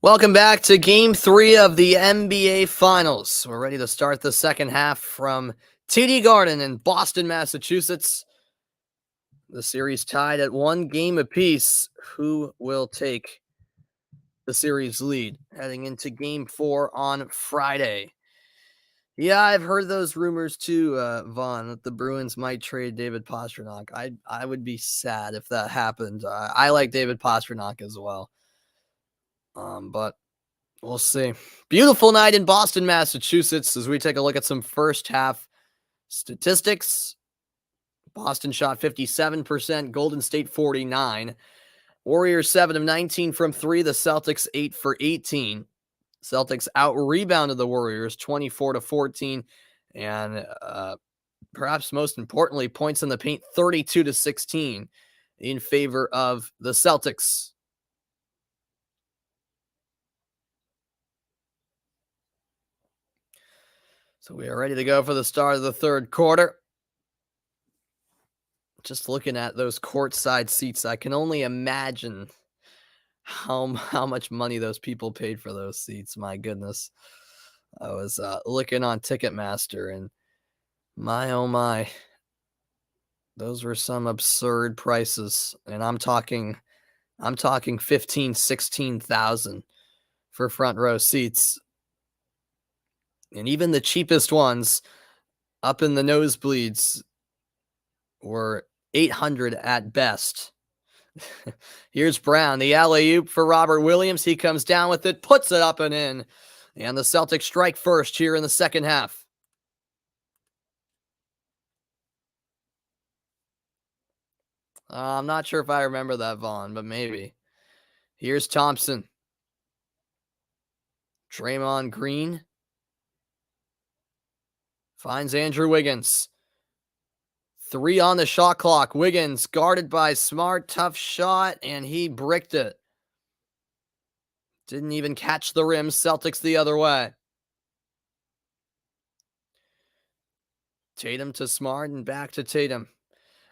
Welcome back to Game 3 of the NBA Finals. We're ready to start the second half from TD Garden in Boston, Massachusetts. The series tied at 1 game apiece. Who will take the series lead heading into Game 4 on Friday? Yeah, I've heard those rumors too, Vaughn, that the Bruins might trade David Pastrnak. I would be sad if that happened. I like David Pastrnak as well, but we'll see. Beautiful night in Boston, Massachusetts, as we take a look at some first half statistics. Boston shot 57%, Golden State 49. Warriors 7 of 19 from 3, the Celtics 8 for 18. Celtics out-rebounded the Warriors 24-14, and perhaps most importantly, points in the paint 32-16 in favor of the Celtics. So we are ready to go for the start of the third quarter. Just looking at those courtside seats, I can only imagine how much money those people paid for those seats. My goodness. I was looking on Ticketmaster, and my oh my, those were some absurd prices. And I'm talking 15, 16,000 for front row seats. And even the cheapest ones up in the nosebleeds were 800 at best. Here's Brown, the alley-oop for Robert Williams. He comes down with it, puts it up and in. And the Celtics strike first here in the second half. I'm not sure if I remember that, Vaughn, but maybe. Here's Thompson. Draymond Green finds Andrew Wiggins. 3 on the shot clock. Wiggins guarded by Smart. Tough shot, and he bricked it. Didn't even catch the rim. Celtics the other way. Tatum to Smart and back to Tatum.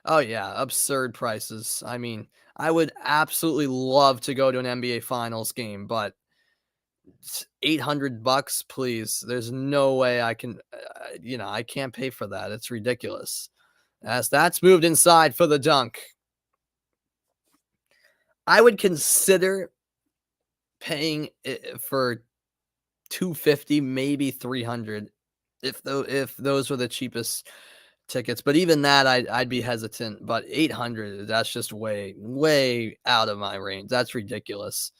Oh, yeah, absurd prices. I mean, I would absolutely love to go to an NBA Finals game, but $800, please. There's no way I can, I can't pay for that. It's ridiculous. As that's moved inside for the dunk. I would consider paying for $250, maybe $300, if those were the cheapest tickets. But even that, I'd be hesitant. But $800, that's just way out of my range. That's ridiculous.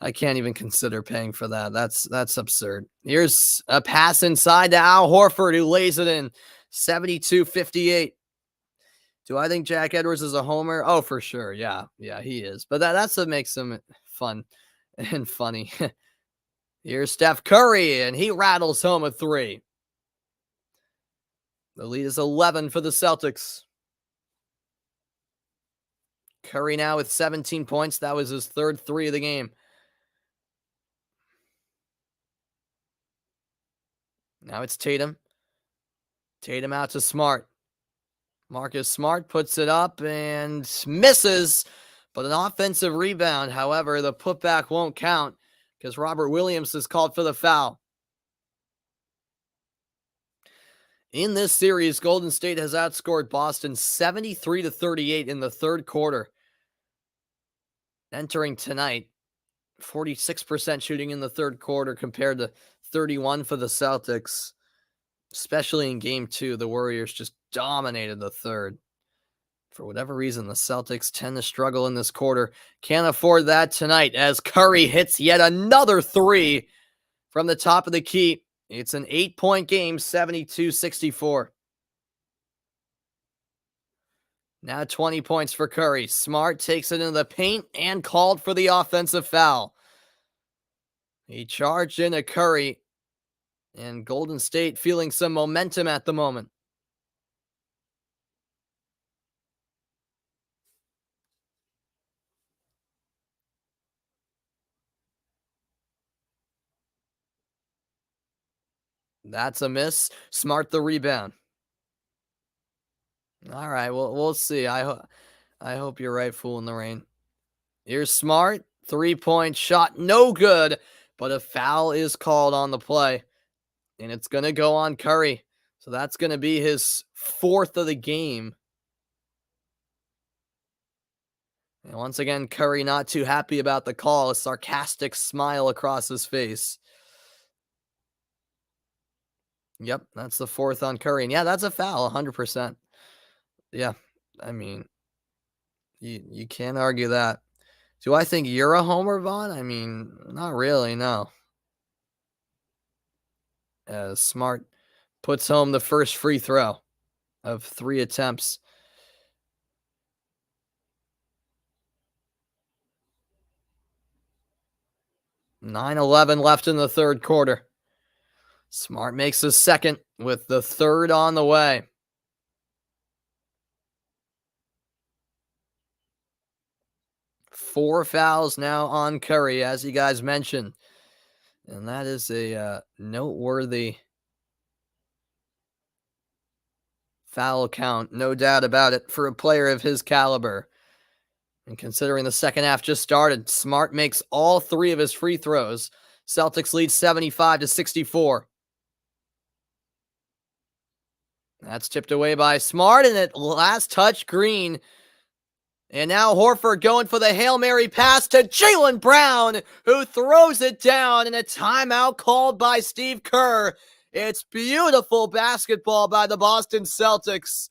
I can't even consider paying for that. That's absurd. Here's a pass inside to Al Horford, who lays it in. 72-58. Do I think Jack Edwards is a homer? Oh, for sure. Yeah, he is. But that's what makes him fun and funny. Here's Steph Curry, and he rattles home a 3. The lead is 11 for the Celtics. Curry now with 17 points. That was his third 3 of the game. Now it's Tatum. Tatum out to Smart. Marcus Smart puts it up and misses, but an offensive rebound. However, the putback won't count because Robert Williams is called for the foul. In this series, Golden State has outscored Boston 73-38 in the third quarter. Entering tonight, 46% shooting in the third quarter compared to 31 for the Celtics. Especially in game 2, the Warriors just dominated the third. For whatever reason, the Celtics tend to struggle in this quarter. Can't afford that tonight as Curry hits yet another 3 from the top of the key. It's an 8-point game, 72-64. Now 20 points for Curry. Smart takes it into the paint and called for the offensive foul. He charged into Curry. And Golden State feeling some momentum at the moment. That's a miss. Smart the rebound. All right, well, we'll see. I hope you're right, fool in the rain. Here's Smart. 3-point shot. No good, but a foul is called on the play. And it's going to go on Curry. So that's going to be his 4th of the game. And once again, Curry not too happy about the call. A sarcastic smile across his face. Yep, that's the 4th on Curry. And yeah, that's a foul, 100%. Yeah, I mean, you can't argue that. Do I think you're a homer, Vaughn? I mean, not really, no. As Smart puts home the first free throw. of 3 attempts. 9:11 left in the third quarter. Smart makes his second with the third on the way. 4 fouls now on Curry, as you guys mentioned. And that is a noteworthy foul count, no doubt about it, for a player of his caliber. And considering the second half just started, Smart makes all 3 of his free throws. Celtics lead 75-64. That's tipped away by Smart, and at last touch, Green. And now Horford going for the Hail Mary pass to Jaylen Brown, who throws it down, and a timeout called by Steve Kerr. It's beautiful basketball by the Boston Celtics.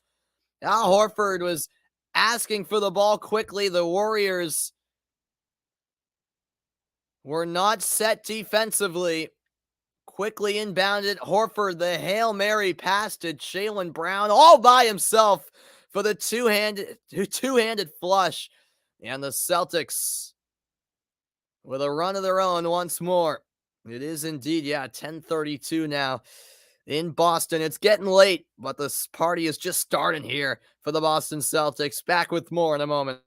Al Horford was asking for the ball quickly. The Warriors were not set defensively. Quickly inbounded Horford, the Hail Mary pass to Jaylen Brown all by himself for the two-handed flush. And the Celtics with a run of their own once more. It is indeed, 10:32 now in Boston. It's getting late, but this party is just starting here for the Boston Celtics. Back with more in a moment.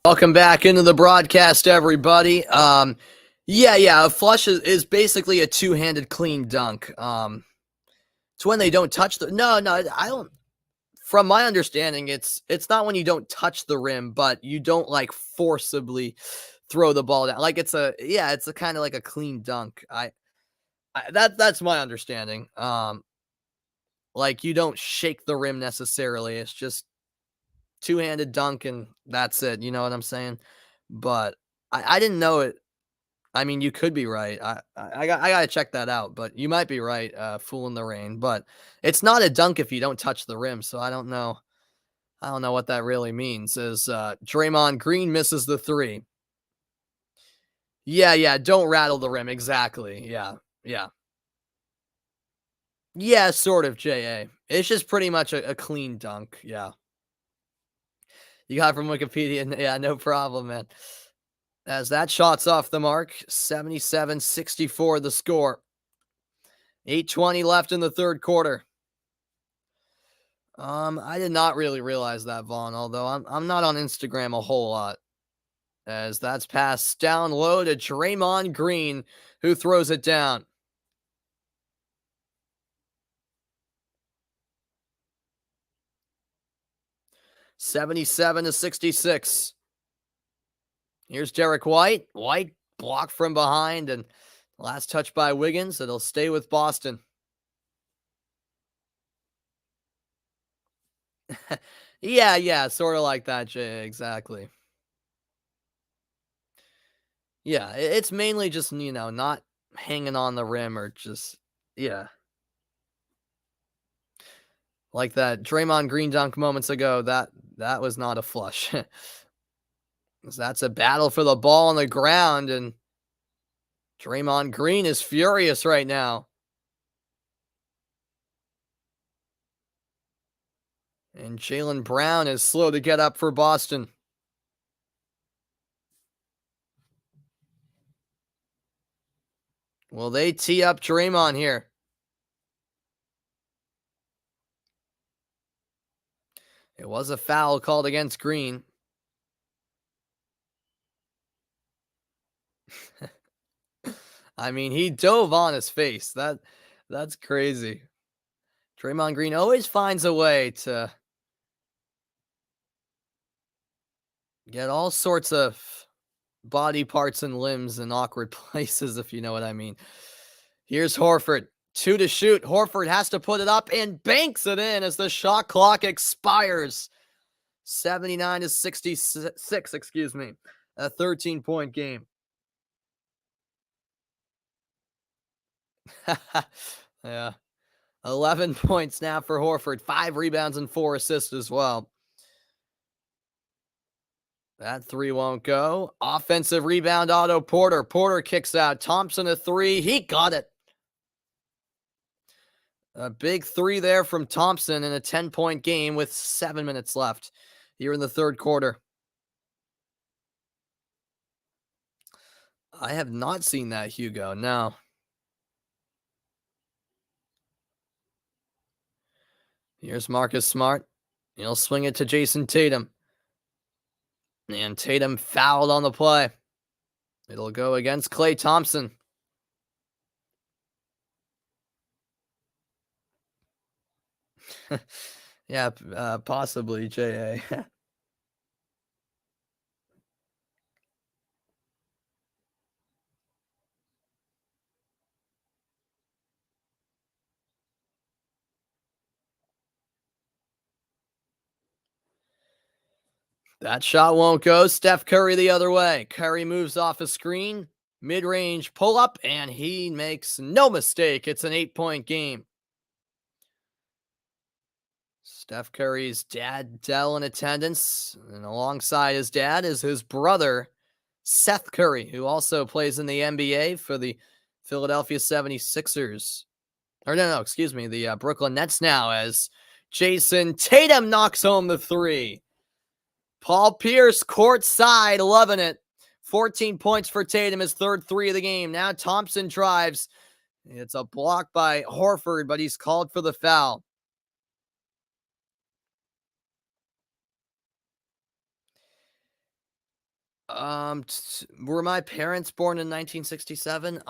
Welcome back into the broadcast, everybody. A flush is basically a two-handed clean dunk. It's when they don't touch the. No, I don't. From my understanding, it's not when you don't touch the rim, but you don't like forcibly throw the ball down. Like it's a kind of like a clean dunk. That's my understanding. Like you don't shake the rim necessarily. It's just two-handed dunk and that's it. You know what I'm saying? But I didn't know it. I mean, you could be right. I gotta check that out, but you might be right, "Fool in the Rain," but it's not a dunk if you don't touch the rim, so I don't know what that really means, as, Draymond Green misses the 3. Yeah, yeah, don't rattle the rim, exactly, yeah, yeah. Yeah, sort of, JA. It's just pretty much a clean dunk, yeah. You got it from Wikipedia, yeah, no problem, man. As that shot's off the mark, 77-64 the score. 8:20 left in the third quarter. I did not really realize that, Vaughn, although I'm not on Instagram a whole lot. As that's passed down low to Draymond Green, who throws it down. 77-66. Here's Derek White. White blocked from behind, and last touch by Wiggins. It'll stay with Boston. Yeah, yeah, sort of like that, Jay. Exactly. Yeah, it's mainly just, not hanging on the rim or just, yeah, like that Draymond Green dunk moments ago. That was not a flush. 'Cause that's a battle for the ball on the ground, and Draymond Green is furious right now. And Jaylen Brown is slow to get up for Boston. Will they tee up Draymond here? It was a foul called against Green. I mean, he dove on his face. That's crazy. Draymond Green always finds a way to get all sorts of body parts and limbs in awkward places, if you know what I mean. Here's Horford. 2 to shoot. Horford has to put it up and banks it in as the shot clock expires. 79-66, excuse me. A 13-point game. Yeah. 11 points now for Horford. 5 rebounds and 4 assists as well. That 3 won't go. Offensive rebound, Otto Porter. Porter kicks out. Thompson a 3. He got it. A big 3 there from Thompson in a 10-point game with 7 minutes left here in the third quarter. I have not seen that, Hugo. No. Here's Marcus Smart. He'll swing it to Jason Tatum. And Tatum fouled on the play. It'll go against Klay Thompson. Yeah, possibly, JA. That shot won't go. Steph Curry the other way. Curry moves off a screen, mid-range pull up, and he makes no mistake. It's an 8-point game. Steph Curry's dad, Dell, in attendance, and alongside his dad is his brother, Seth Curry, who also plays in the NBA for the Philadelphia 76ers. Or no, excuse me, the Brooklyn Nets now, as Jason Tatum knocks home the 3. Paul Pierce courtside, loving it. 14 points for Tatum, his third 3 of the game. Now Thompson drives. It's a block by Horford, but he's called for the foul. Were my parents born in 1967?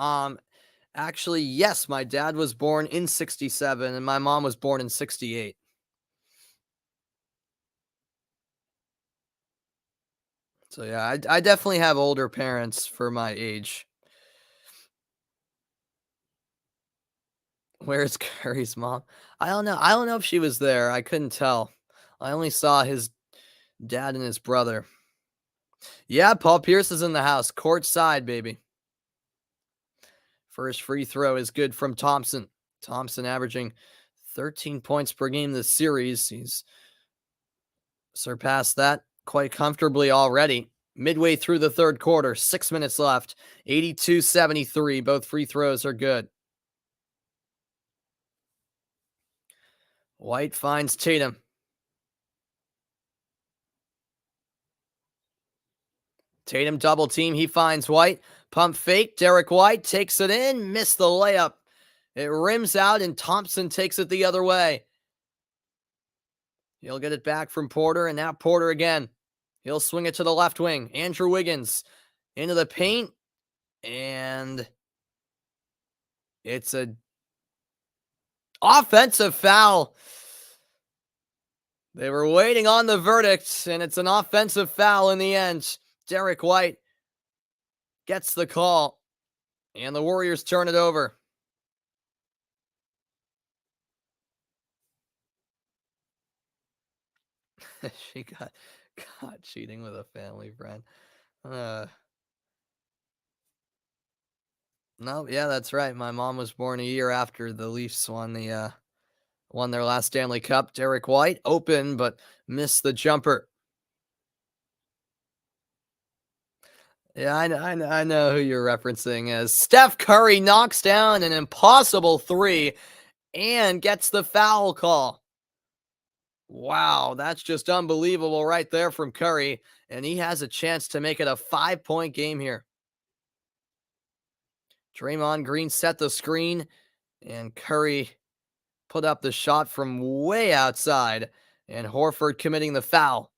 Actually, yes, my dad was born in 67 and my mom was born in 68. So yeah, I definitely have older parents for my age. Where's Curry's mom? I don't know. I don't know if she was there. I couldn't tell. I only saw his dad and his brother. Yeah, Paul Pierce is in the house, court side, baby. First free throw is good from Thompson. Thompson averaging 13 points per game this series. He's surpassed that quite comfortably already. Midway through the third quarter, 6 minutes left, 82-73. Both free throws are good. White finds Tatum. Tatum double team. He finds White. Pump fake. Derek White takes it in. Missed the layup. It rims out, and Thompson takes it the other way. He'll get it back from Porter, and now Porter again. He'll swing it to the left wing. Andrew Wiggins into the paint, and it's an offensive foul. They were waiting on the verdict, and it's an offensive foul in the end. Derek White gets the call, and the Warriors turn it over. She got caught cheating with a family friend. No, yeah, that's right. My mom was born a year after the Leafs won their last Stanley Cup. Derek White open, but missed the jumper. Yeah, I know who you're referencing as Steph Curry knocks down an impossible three and gets the foul call. Wow, that's just unbelievable right there from Curry, and he has a chance to make it a 5-point game here. Draymond Green set the screen, and Curry put up the shot from way outside, and Horford committing the foul.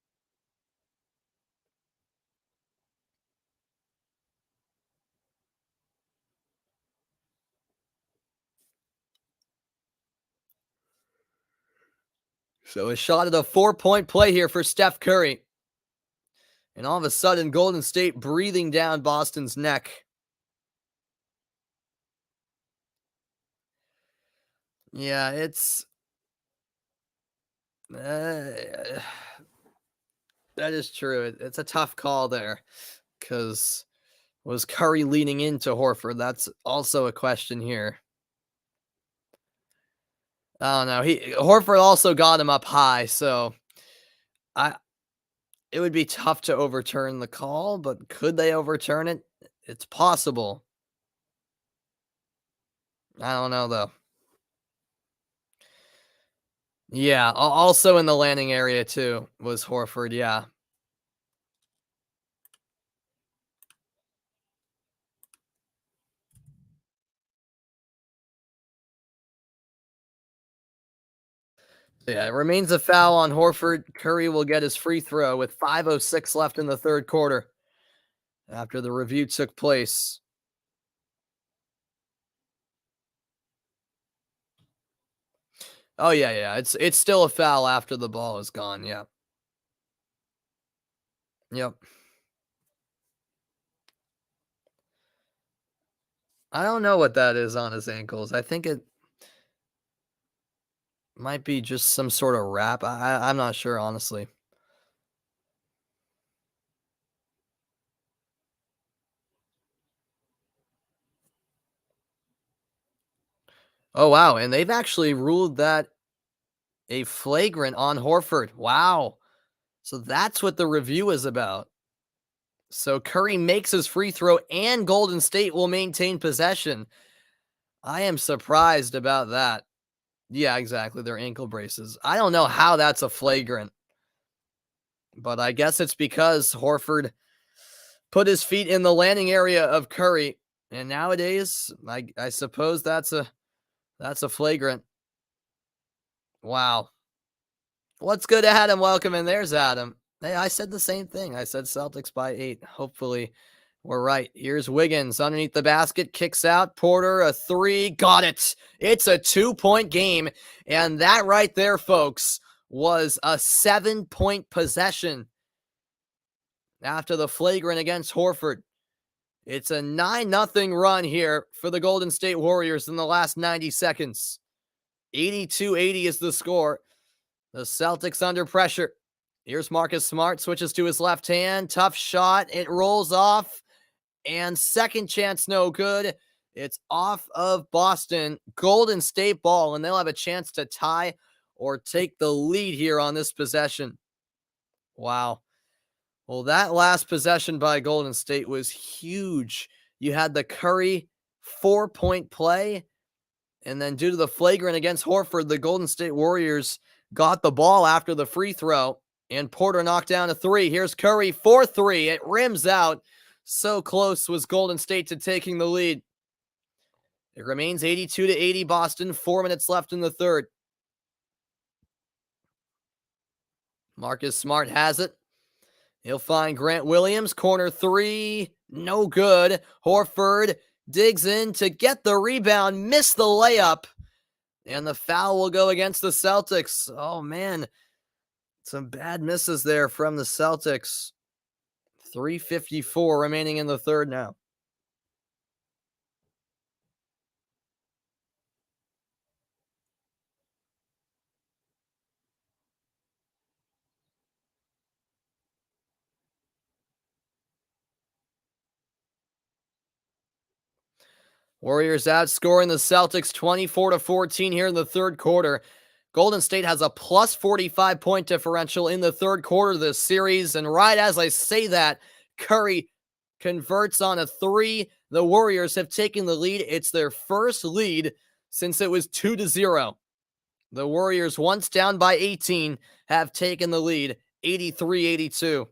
So a shot at a 4-point play here for Steph Curry. And all of a sudden, Golden State breathing down Boston's neck. Yeah, it's... that is true. It's a tough call there. Because was Curry leaning into Horford? That's also a question here. I don't know. Horford also got him up high, so it would be tough to overturn the call, but could they overturn it? It's possible. I don't know, though. Yeah, also in the landing area, too, was Horford, yeah. Yeah, it remains a foul on Horford. Curry will get his free throw with 5:06 left in the third quarter after the review took place. Oh, yeah. It's still a foul after the ball is gone, yeah. Yep. I don't know what that is on his ankles. I think it might be just some sort of wrap. I'm not sure, honestly. Oh, wow, and they've actually ruled that a flagrant on Horford. Wow. So that's what the review is about. So Curry makes his free throw and Golden State will maintain possession. I am surprised about that. Yeah, exactly. Their ankle braces. I don't know how that's a flagrant, but I guess it's because Horford put his feet in the landing area of Curry. And nowadays, I suppose that's a flagrant. Wow. What's good, Adam? Welcome in. There's Adam. Hey, I said the same thing. I said Celtics by 8. Hopefully, we're right. Here's Wiggins underneath the basket, kicks out. Porter, a 3. Got it. It's a 2-point game. And that right there, folks, was a 7-point possession after the flagrant against Horford. It's a 9-0 run here for the Golden State Warriors in the last 90 seconds. 82-80 is the score. The Celtics under pressure. Here's Marcus Smart, switches to his left hand. Tough shot. It rolls off. And second chance, no good. It's off of Boston. Golden State ball, and they'll have a chance to tie or take the lead here on this possession. Wow. Well, that last possession by Golden State was huge. You had the Curry 4-point play, and then due to the flagrant against Horford, the Golden State Warriors got the ball after the free throw, and Porter knocked down a three. Here's Curry for three. It rims out. So close was Golden State to taking the lead. It remains 82-80 Boston, 4 minutes left in the third. Marcus Smart has it. He'll find Grant Williams, corner three, no good. Horford digs in to get the rebound, missed the layup, and the foul will go against the Celtics. Oh, man, some bad misses there from the Celtics. 3:54 remaining in the third now. Warriors outscoring the Celtics 24-14 here in the third quarter. Golden State has a plus 45 point differential in the third quarter of this series. And right as I say that, Curry converts on a three. The Warriors have taken the lead. It's their first lead since it was 2-0. The Warriors, once down by 18, have taken the lead 83-82.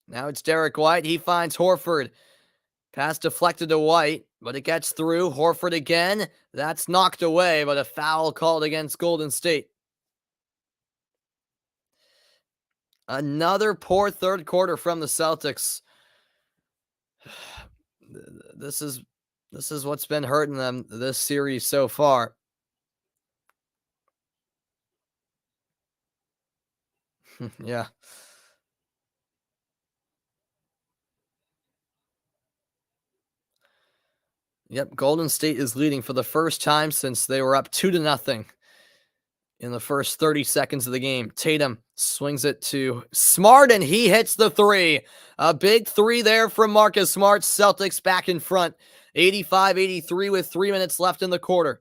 Now it's Derek White. He finds Horford. Pass deflected to White, but it gets through. Horford again. That's knocked away, but a foul called against Golden State. Another poor third quarter from the Celtics. This is what's been hurting them this series so far. Yeah. Yep, Golden State is leading for the first time since they were up 2-0 in the first 30 seconds of the game. Tatum swings it to Smart, and he hits the three. A big three there from Marcus Smart. Celtics back in front, 85-83 with 3 minutes left in the quarter.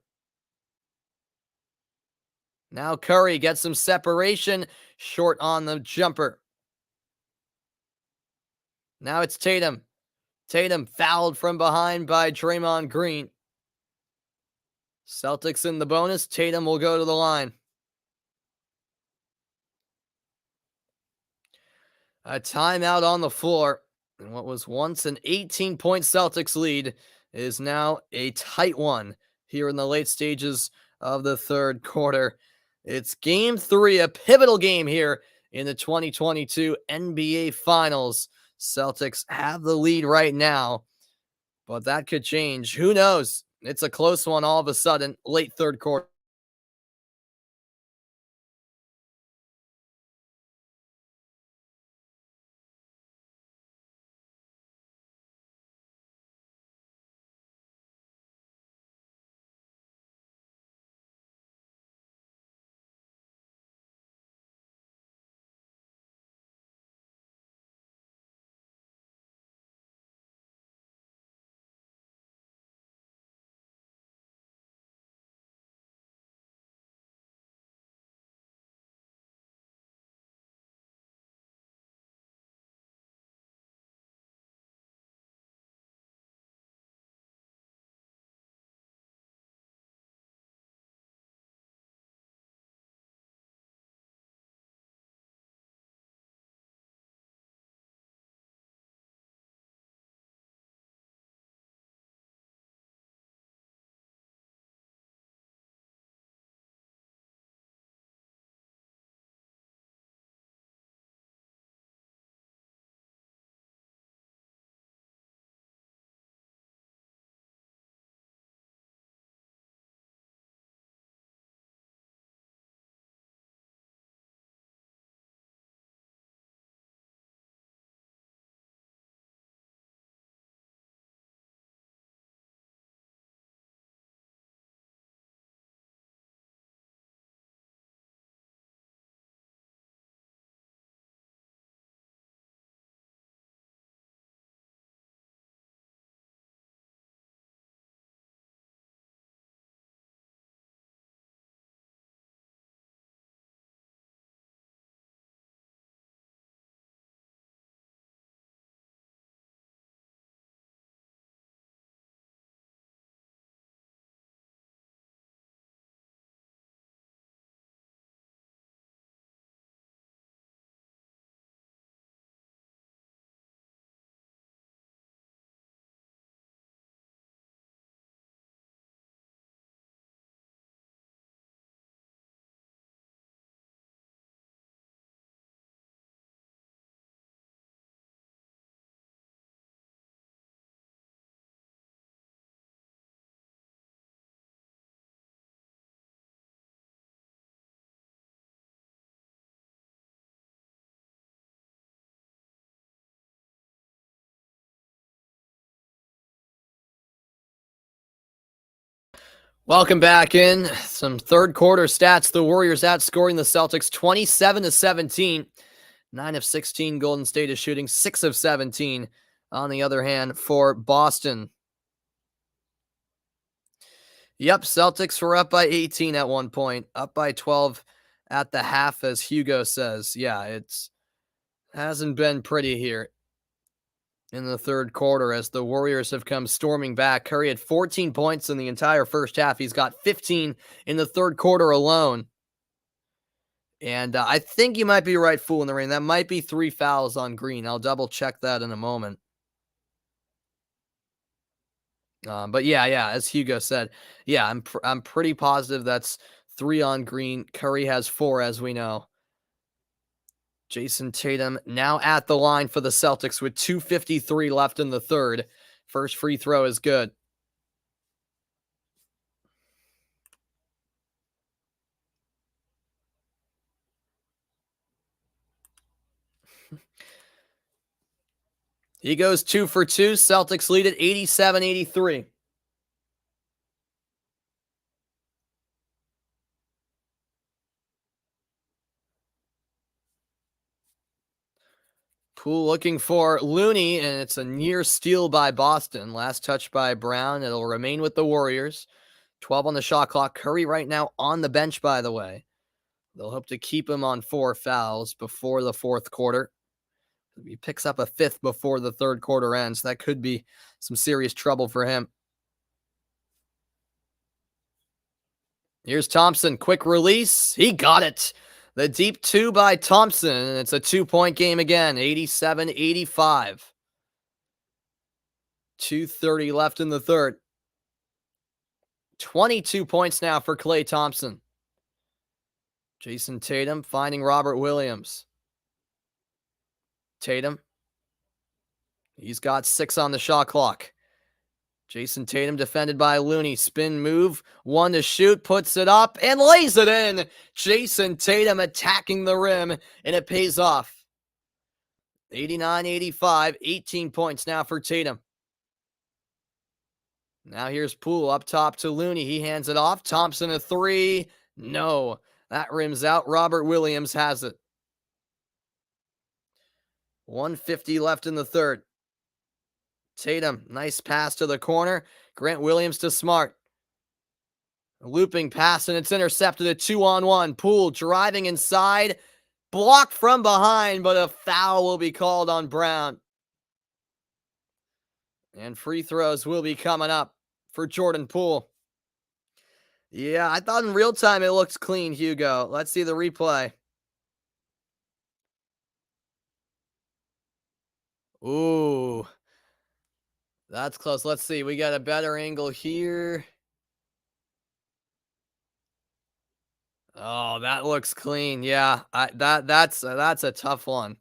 Now Curry gets some separation, short on the jumper. Now it's Tatum. Tatum fouled from behind by Draymond Green. Celtics in the bonus. Tatum will go to the line. A timeout on the floor. And what was once an 18-point Celtics lead is now a tight one here in the late stages of the third quarter. It's game three, a pivotal game here in the 2022 NBA Finals. Celtics have the lead right now, but that could change. Who knows? It's a close one all of a sudden, late third quarter. Welcome back in. Some third quarter stats. The Warriors outscoring the Celtics 27-17. 9 of 16 Golden State is shooting, 6 of 17 on the other hand for Boston. Yep, Celtics were up by 18 at one point, up by 12 at the half, as Hugo says. Yeah, it's hasn't been pretty here in the third quarter as the Warriors have come storming back. Curry had 14 points in the entire first half. He's got 15 in the third quarter alone. And I think you might be right, Fool in the Rain. That might be 3 fouls on Green. I'll double check that in a moment. But yeah, as Hugo said, yeah, I'm pretty positive that's 3 on Green. Curry has 4, as we know. Jason Tatum now at the line for the Celtics with 2:53 left in the third. First free throw is good. He goes 2 for 2. Celtics lead at 87-83. Poole looking for Looney, and it's a near steal by Boston. Last touch by Brown. It'll remain with the Warriors. 12 on the shot clock. Curry right now on the bench, by the way. They'll hope to keep him on 4 fouls before the fourth quarter. He picks up a 5th before the third quarter ends. That could be some serious trouble for him. Here's Thompson. Quick release. He got it. The deep 2 by Thompson. And it's a 2-point game again. 87-85. 2:30 left in the third. 22 points now for Klay Thompson. Jason Tatum finding Robert Williams. Tatum. He's got 6 on the shot clock. Jason Tatum defended by Looney. Spin move. 1 to shoot. Puts it up and lays it in. Jason Tatum attacking the rim, and it pays off. 89-85. 18 points now for Tatum. Now here's Poole up top to Looney. He hands it off. Thompson a 3. No. That rims out. Robert Williams has it. 1:50 left in the third. Tatum, nice pass to the corner. Grant Williams to Smart. A looping pass, and it's intercepted. A 2-on-1. Poole driving inside. Blocked from behind, but a foul will be called on Brown. And free throws will be coming up for Jordan Poole. Yeah, I thought in real time it looked clean, Hugo. Let's see the replay. Ooh. That's close. Let's see. We got a better angle here. Oh, that looks clean. Yeah, that's a tough one.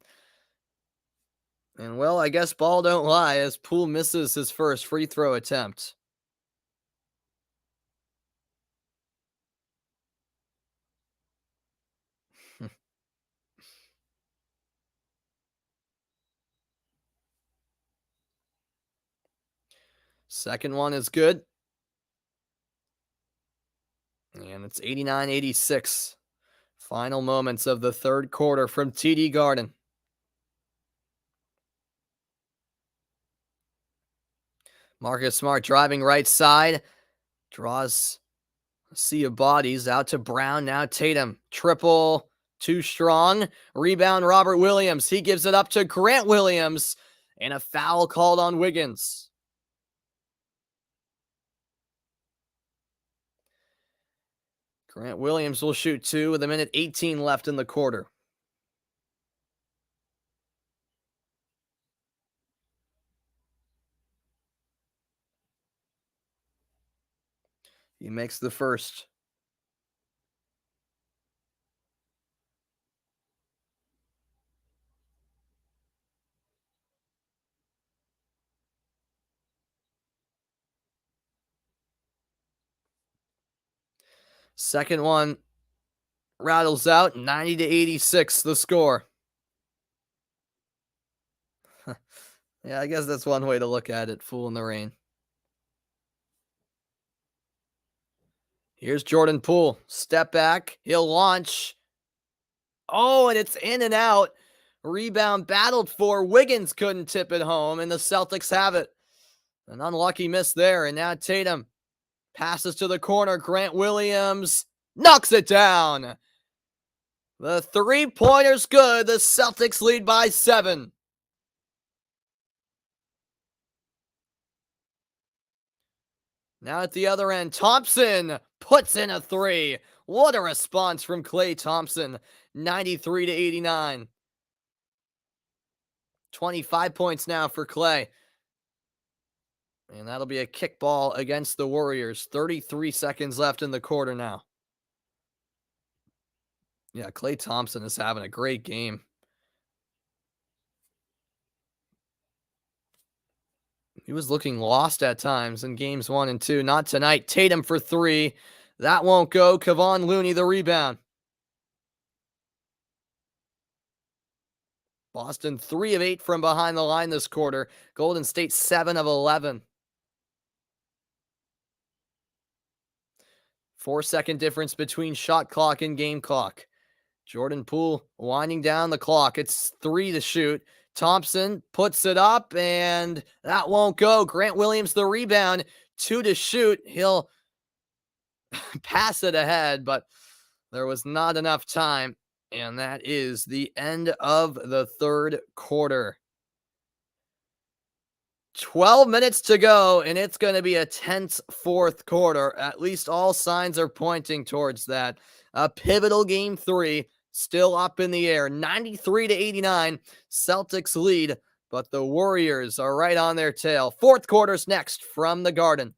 And well, I guess ball don't lie as Poole misses his first free throw attempt. Second one is good. And it's 89-86. Final moments of the third quarter from TD Garden. Marcus Smart driving right side. Draws a sea of bodies out to Brown. Now Tatum. Triple. Too strong. Rebound Robert Williams. He gives it up to Grant Williams. And a foul called on Wiggins. Grant Williams will shoot 2 with 1:18 left in the quarter. He makes the first. Second one rattles out. 90-86 the score. Yeah, I guess that's one way to look at it. Fool in the rain. Here's Jordan Poole. Step back. He'll launch. Oh, and it's in and out. Rebound battled for. Wiggins couldn't tip it home, and the Celtics have it. An unlucky miss there, and now Tatum passes to the corner. Grant Williams knocks it down. The three-pointer's good. The Celtics lead by 7. Now at the other end, Thompson puts in a 3. What a response from Klay Thompson. 93 to 89. 25 points now for Klay. And that'll be a kickball against the Warriors. 33 seconds left in the quarter now. Yeah, Klay Thompson is having a great game. He was looking lost at times in games 1 and 2. Not tonight. Tatum for 3. That won't go. Kevon Looney the rebound. Boston 3 of 8 from behind the line this quarter. Golden State 7 of 11. 4-second difference between shot clock and game clock. Jordan Poole winding down the clock. It's 3 to shoot. Thompson puts it up, and that won't go. Grant Williams the rebound. 2 to shoot. He'll pass it ahead, but there was not enough time. And that is the end of the third quarter. 12 minutes to go, and it's going to be a tense fourth quarter. At least all signs are pointing towards that. A pivotal game 3, still up in the air. 93 to 89, Celtics lead, but the Warriors are right on their tail. Fourth quarter's next from the Garden.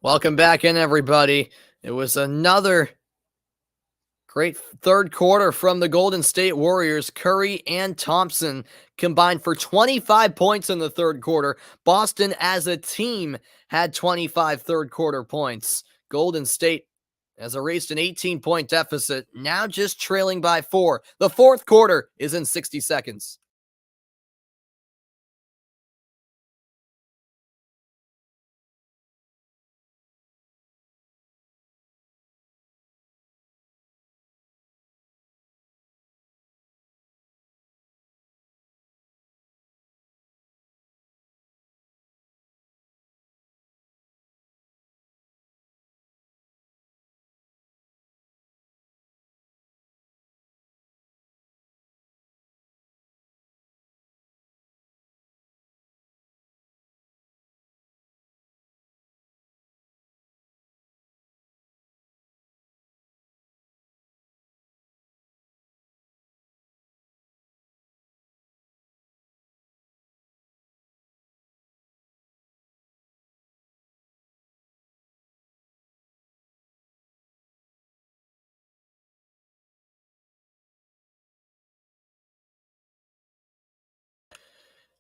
Welcome back in, everybody. It was another great third quarter from the Golden State Warriors. Curry and Thompson combined for 25 points in the third quarter. Boston as a team had 25 third quarter points. Golden State has erased an 18-point deficit, now just trailing by 4. The fourth quarter is in 60 seconds.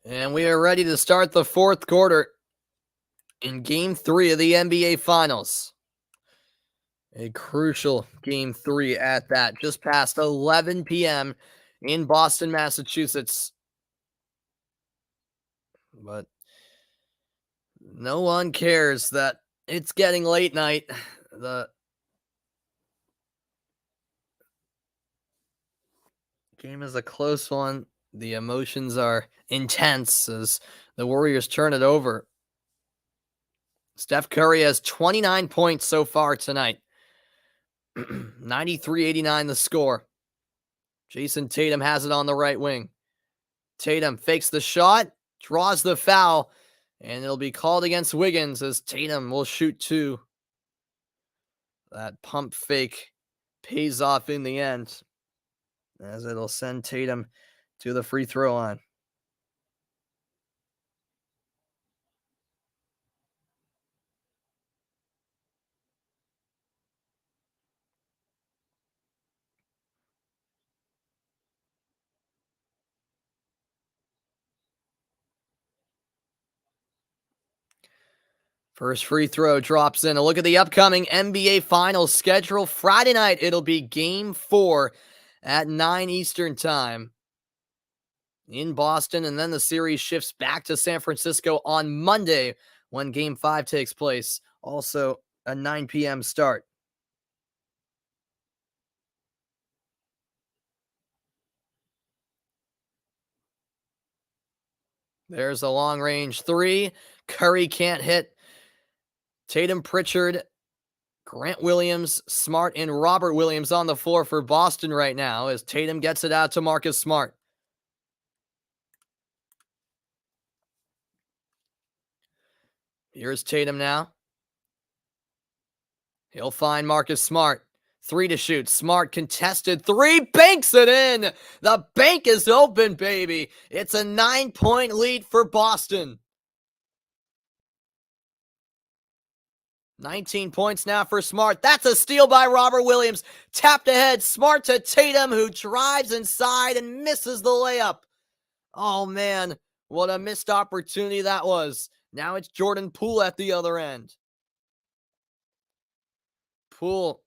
And we are ready to start the fourth quarter in Game 3 of the NBA Finals. A crucial Game 3 at that, just past 11 p.m. in Boston, Massachusetts. But no one cares that it's getting late night. The game is a close one. The emotions are intense as the Warriors turn it over. Steph Curry has 29 points so far tonight. 93-89 the score. Jason Tatum has it on the right wing. Tatum fakes the shot, draws the foul, and it'll be called against Wiggins as Tatum will shoot two. That pump fake pays off in the end as it'll send Tatum to the free throw line. First free throw drops in. A look at the upcoming NBA Finals schedule. Friday night, it'll be Game 4 at 9 Eastern Time in Boston, and then the series shifts back to San Francisco on Monday when Game 5 takes place. Also, a 9 p.m. start. There's a long-range three. Curry can't hit. Tatum, Pritchard, Grant Williams, Smart, and Robert Williams on the floor for Boston right now as Tatum gets it out to Marcus Smart. Here's Tatum now. He'll find Marcus Smart. Three to shoot. Smart contested three. Banks it in. The bank is open, baby. It's a 9-point lead for Boston. 19 points now for Smart. That's a steal by Robert Williams. Tapped ahead. Smart to Tatum, who drives inside and misses the layup. Oh, man. What a missed opportunity that was. Now it's Jordan Poole at the other end. Poole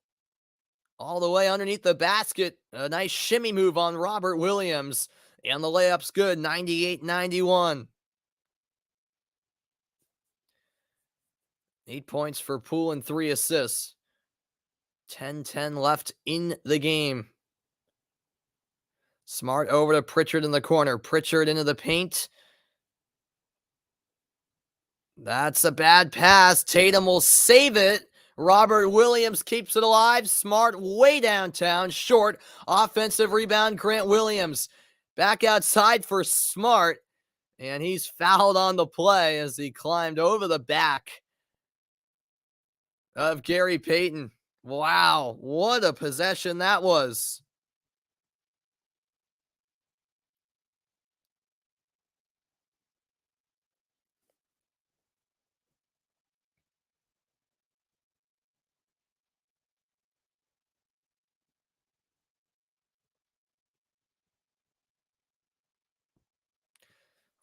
all the way underneath the basket. A nice shimmy move on Robert Williams. And the layup's good. 98-91. 8 points for Poole and 3 assists. 10-10 left in the game. Smart over to Pritchard in the corner. Pritchard into the paint. That's a bad pass. Tatum will save it. Robert Williams keeps it alive. Smart way downtown. Short. Offensive rebound, Grant Williams. Back outside for Smart. And he's fouled on the play as he climbed over the back of Gary Payton. Wow, what a possession that was.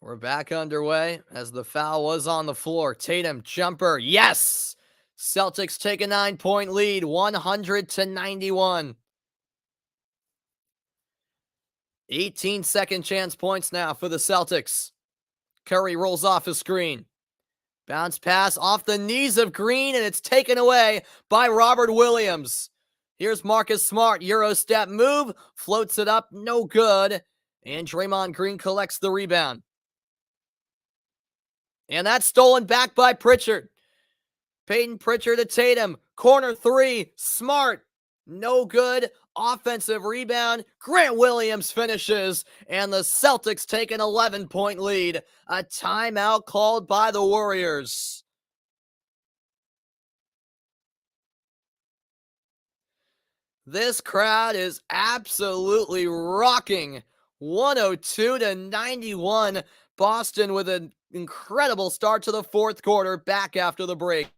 We're back underway as the foul was on the floor. Tatum, jumper, yes! Celtics take a 9-point lead, 100-91. 18 second chance points now for the Celtics. Curry rolls off a screen. Bounce pass off the knees of Green, and it's taken away by Robert Williams. Here's Marcus Smart, Euro step move, floats it up, no good. And Draymond Green collects the rebound. And that's stolen back by Pritchard. Payton Pritchard to Tatum. Corner three. Smart. No good. Offensive rebound. Grant Williams finishes. And the Celtics take an 11-point lead. A timeout called by the Warriors. This crowd is absolutely rocking. 102-91. Boston with an incredible start to the fourth quarter, back after the break.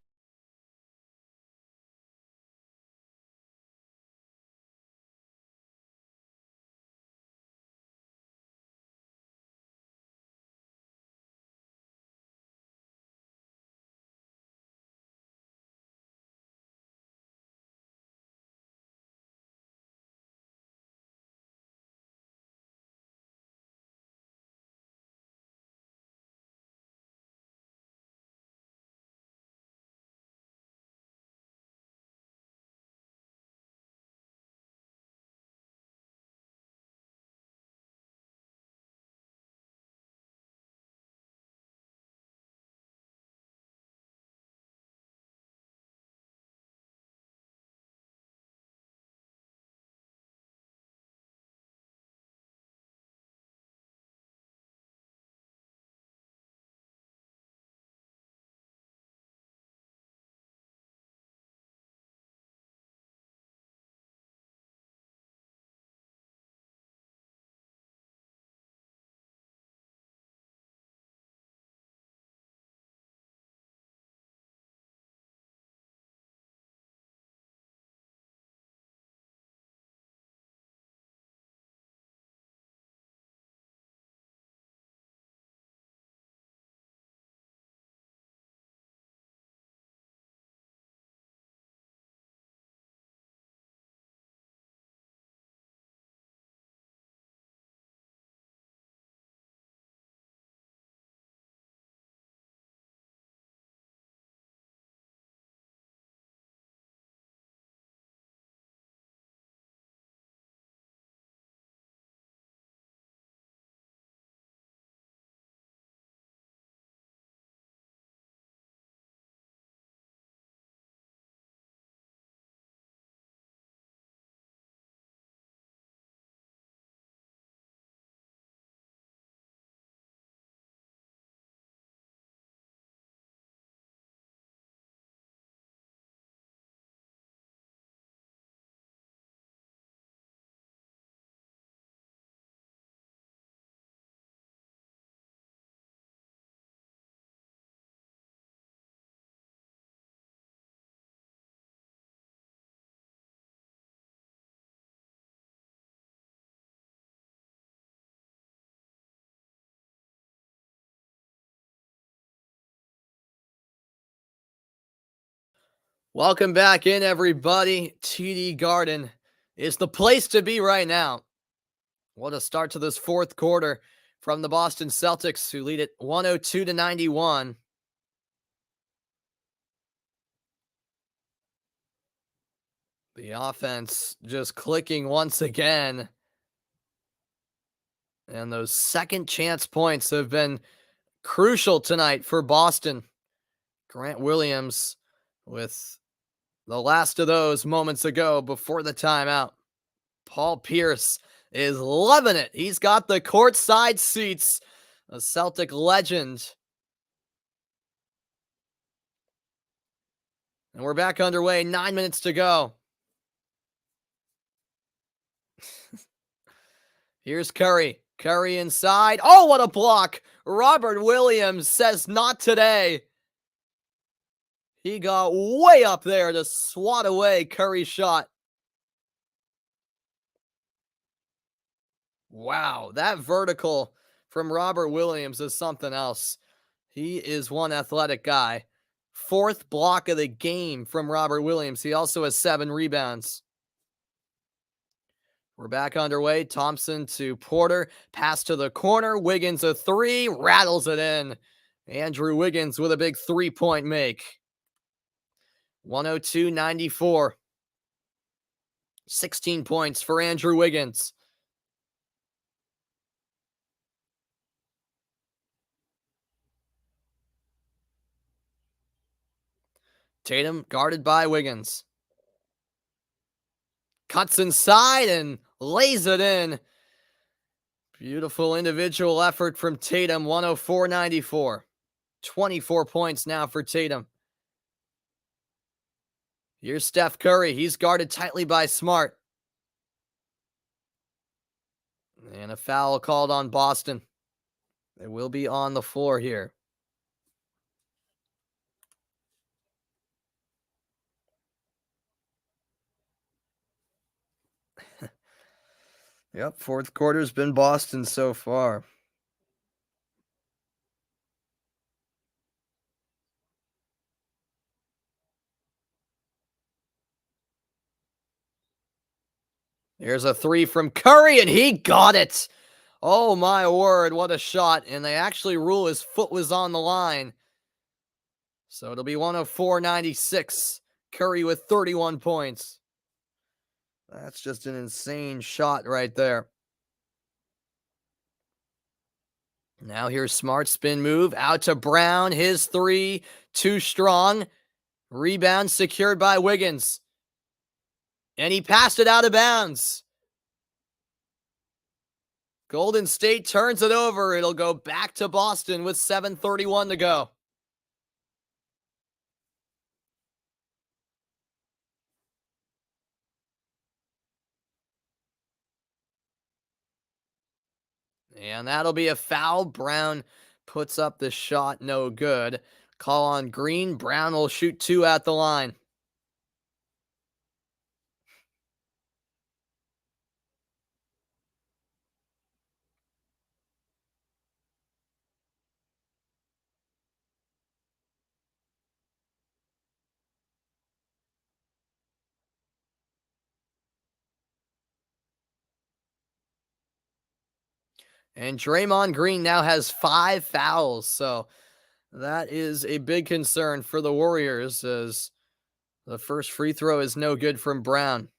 Welcome back in, everybody. TD Garden is the place to be right now. What a start to this fourth quarter from the Boston Celtics, who lead it 102-91. The offense just clicking once again. And those second chance points have been crucial tonight for Boston. Grant Williams with the last of those moments ago before the timeout. Paul Pierce is loving it. He's got the courtside seats. A Celtic legend. And we're back underway. 9 minutes to go. Here's Curry. Curry inside. Oh, what a block. Robert Williams says not today. He got way up there to swat away Curry's shot. Wow, that vertical from Robert Williams is something else. He is one athletic guy. Fourth block of the game from Robert Williams. He also has 7 rebounds. We're back underway. Thompson to Porter. Pass to the corner. Wiggins a 3. Rattles it in. Andrew Wiggins with a big 3-point make. 102-94. 16 points for Andrew Wiggins. Tatum guarded by Wiggins. Cuts inside and lays it in. Beautiful individual effort from Tatum. 104-94. 24 points now for Tatum. Here's Steph Curry. He's guarded tightly by Smart. And a foul called on Boston. They will be on the floor here. Yep, fourth quarter's been Boston so far. Here's a 3 from Curry, and he got it. Oh, my word, what a shot. And they actually rule his foot was on the line. So it'll be 104-96. Curry with 31 points. That's just an insane shot right there. Now here's Smart spin move. Out to Brown. His 3. Too strong. Rebound secured by Wiggins. And he passed it out of bounds. Golden State turns it over. It'll go back to Boston with 7:31 to go. And that'll be a foul. Brown puts up the shot. No good. Call on Green. Brown will shoot 2 at the line. And Draymond Green now has 5 fouls. So that is a big concern for the Warriors, as the first free throw is no good from Brown.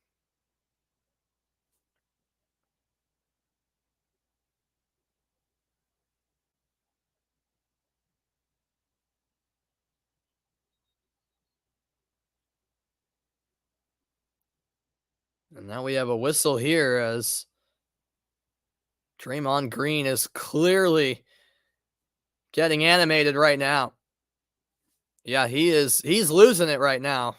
And now we have a whistle here, as Draymond Green is clearly getting animated right now. Yeah, he's losing it right now.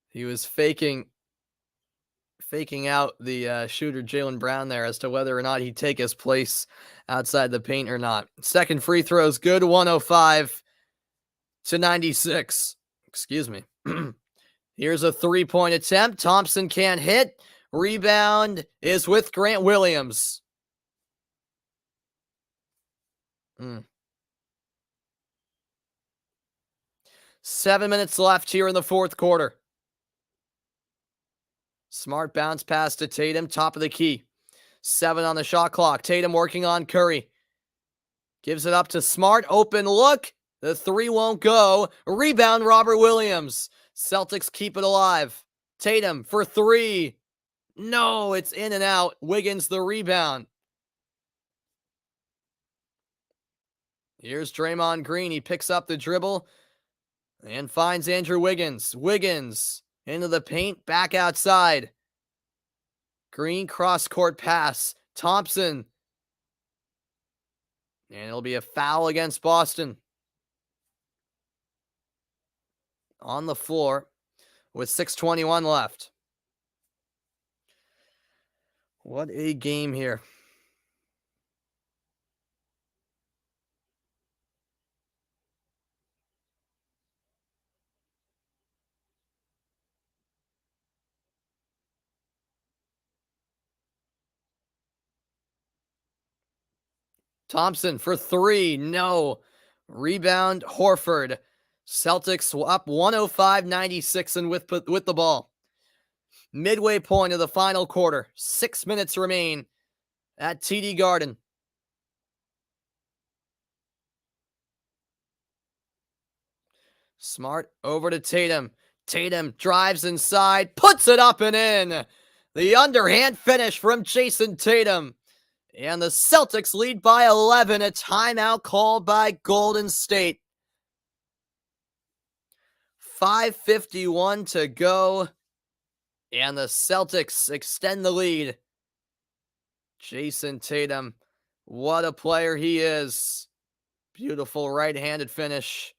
He was faking out the shooter Jaylen Brown there as to whether or not he'd take his place outside the paint or not. Second free throw is good. 105-96. Excuse me. Here's a three-point attempt. Thompson can't hit. Rebound is with Grant Williams. 7 minutes left here in the fourth quarter. Smart bounce pass to Tatum, top of the key. 7 on the shot clock. Tatum working on Curry. Gives it up to Smart. Open look. The three won't go. Rebound, Robert Williams. Celtics keep it alive. Tatum for three. No, it's in and out. Wiggins the rebound. Here's Draymond Green. He picks up the dribble and finds Andrew Wiggins. Wiggins into the paint, back outside. Green cross-court pass. Thompson. And it'll be a foul against Boston. On the floor with 6:21 left. What a game here. Thompson for three. No. Rebound, Horford. Celtics up 105-96 and with the ball. Midway point of the final quarter. 6 minutes remain at TD Garden. Smart over to Tatum. Tatum drives inside, puts it up and in. The underhand finish from Jason Tatum. And the Celtics lead by 11, a timeout called by Golden State. 5:51 to go, and the Celtics extend the lead. Jason Tatum, what a player he is. Beautiful right-handed finish.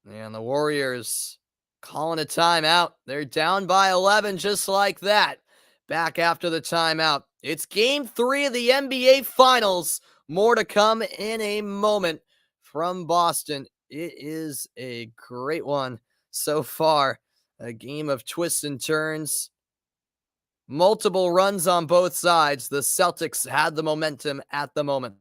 And the Warriors calling a timeout. They're down by 11 just like that. Back after the timeout. It's game 3 of the NBA Finals. More to come in a moment from Boston. It is a great one so far. A game of twists and turns. Multiple runs on both sides. The Celtics had the momentum at the moment.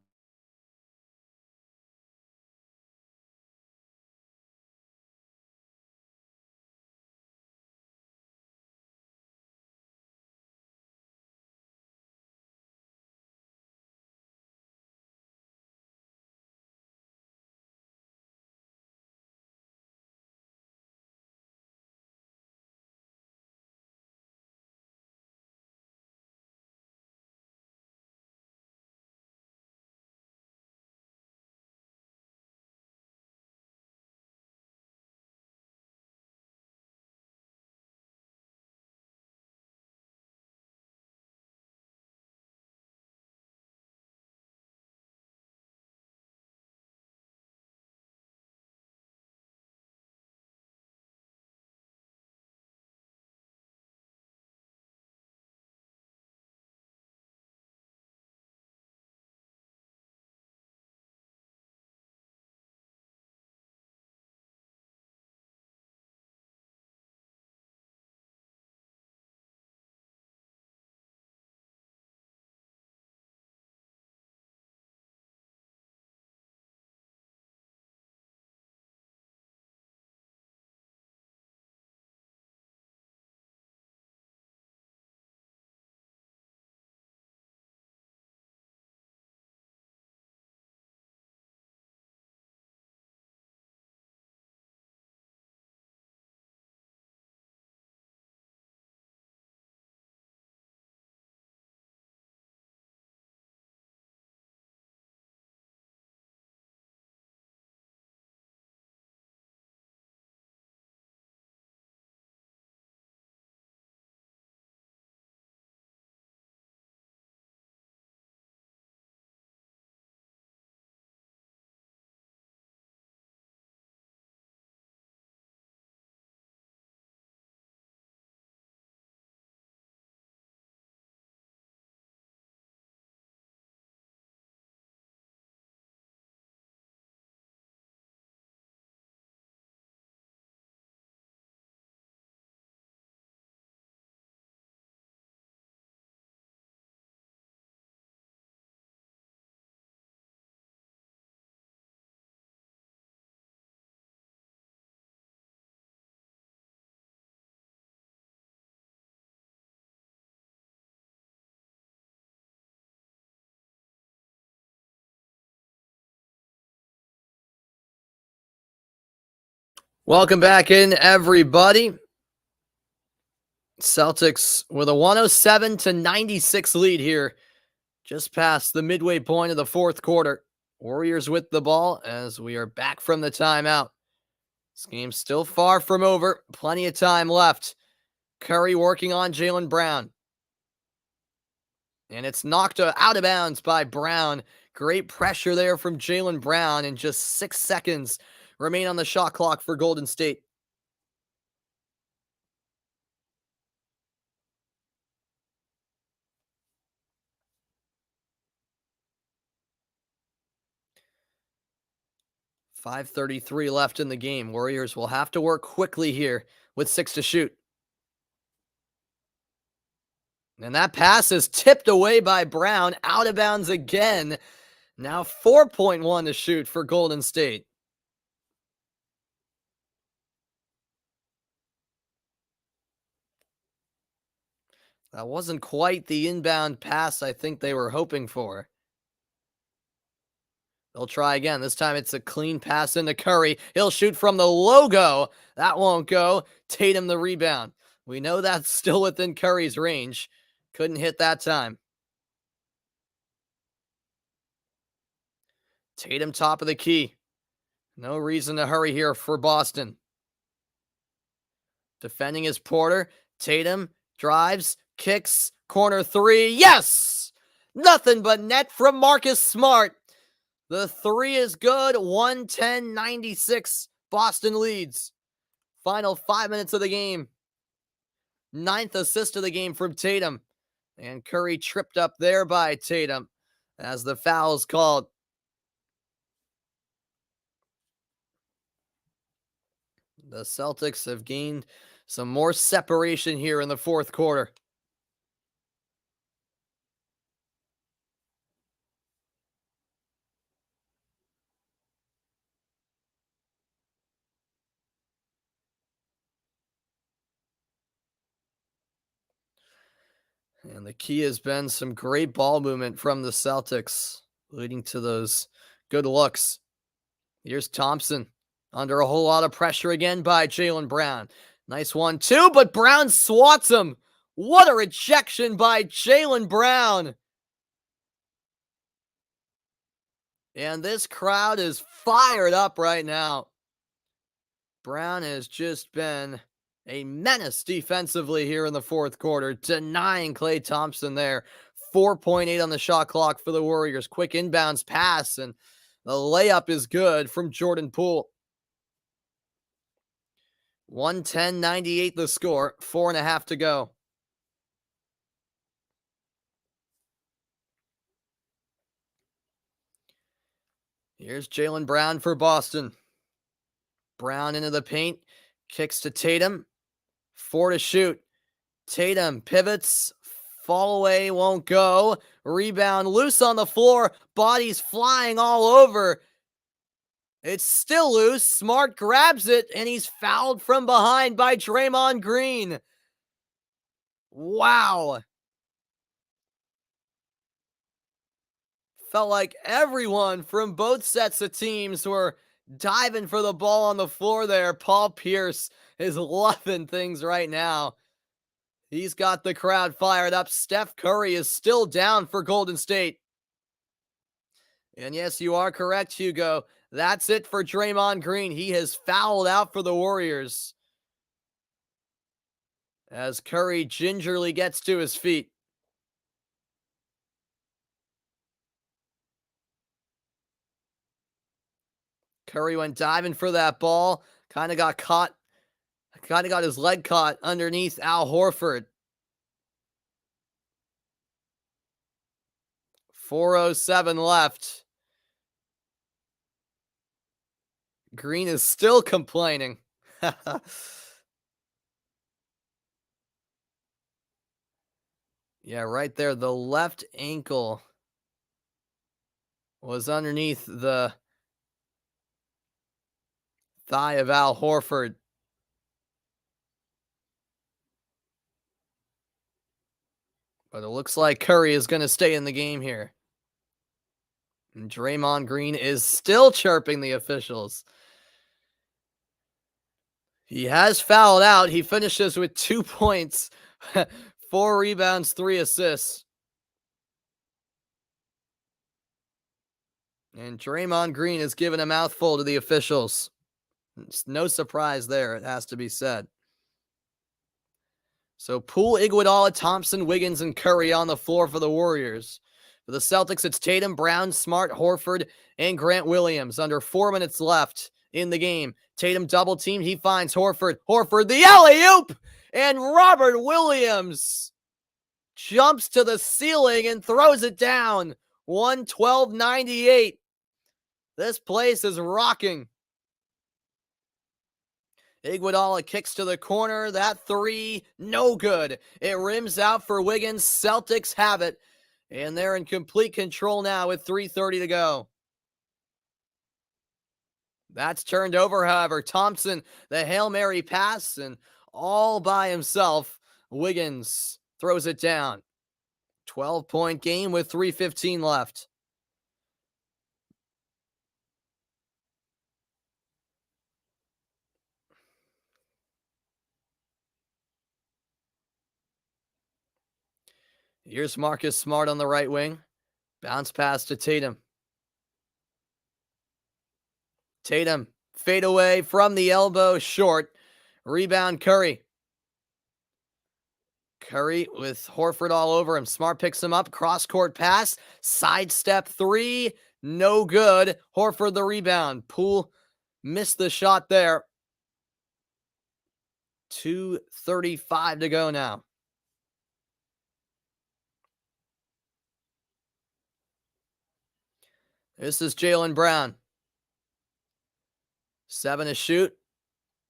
Welcome back in, everybody. Celtics with a 107-96 lead here, just past the midway point of the fourth quarter. Warriors with the ball as we are back from the timeout. This game's still far from over. Plenty of time left. Curry working on Jaylen Brown. And it's knocked out of bounds by Brown. Great pressure there from Jaylen Brown, and just 6 seconds remain on the shot clock for Golden State. .533 left in the game. Warriors will have to work quickly here with 6 to shoot. And that pass is tipped away by Brown, out of bounds again. Now 4.1 to shoot for Golden State. That wasn't quite the inbound pass I think they were hoping for. They'll try again. This time it's a clean pass into Curry. He'll shoot from the logo. That won't go. Tatum the rebound. We know that's still within Curry's range. Couldn't hit that time. Tatum top of the key. No reason to hurry here for Boston. Defending is Porter. Tatum drives, kicks, corner three. Yes! Nothing but net from Marcus Smart. The three is good. 110-96. Boston leads. Final 5 minutes of the game. 9th assist of the game from Tatum. And Curry tripped up there by Tatum as the foul's called. The Celtics have gained some more separation here in the fourth quarter. And the key has been some great ball movement from the Celtics, leading to those good looks. Here's Thompson under a whole lot of pressure again by Jaylen Brown. Nice 1-2, but Brown swats him. What a rejection by Jaylen Brown. And this crowd is fired up right now. Brown has just been a menace defensively here in the fourth quarter, denying Klay Thompson there. 4.8 on the shot clock for the Warriors. Quick inbounds pass, and the layup is good from Jordan Poole. 110-98 the score. 4.5 to go. Here's Jaylen Brown for Boston. Brown into the paint. Kicks to Tatum. 4 to shoot. Tatum pivots. Fall away won't go. Rebound loose on the floor. Bodies flying all over. It's still loose. Smart grabs it, and he's fouled from behind by Draymond Green. Wow. Felt like everyone from both sets of teams were diving for the ball on the floor there. Paul Pierce is loving things right now. He's got the crowd fired up. Steph Curry is still down for Golden State. And yes, you are correct, Hugo. That's it for Draymond Green. He has fouled out for the Warriors as Curry gingerly gets to his feet. Curry went diving for that ball. Kind of got caught. Kind of got his leg caught underneath Al Horford. 4:07 left. Green is still complaining. Yeah, right there. The left ankle was underneath the thigh of Al Horford. But it looks like Curry is going to stay in the game here. And Draymond Green is still chirping the officials. He has fouled out. He finishes with 2 points, 4 rebounds, 3 assists. And Draymond Green has given a mouthful to the officials. It's no surprise there, it has to be said. So Poole, Iguodala, Thompson, Wiggins, and Curry on the floor for the Warriors. For the Celtics, it's Tatum, Brown, Smart, Horford, and Grant Williams. Under 4 minutes left in the game. Tatum double teamed. He finds Horford. Horford, the alley-oop! And Robert Williams jumps to the ceiling and throws it down. 112.98. This place is rocking. Iguodala kicks to the corner. That three, no good. It rims out for Wiggins. Celtics have it. And they're in complete control now with 3:30 to go. That's turned over, however. Thompson, the Hail Mary pass, and all by himself, Wiggins throws it down. 12-point game with 3:15 left. Here's Marcus Smart on the right wing. Bounce pass to Tatum. Tatum, fade away from the elbow, short. Rebound, Curry. Curry with Horford all over him. Smart picks him up. Cross-court pass. Sidestep three. No good. Horford the rebound. Poole missed the shot there. 2:35 to go now. This is Jaylen Brown. 7 to shoot.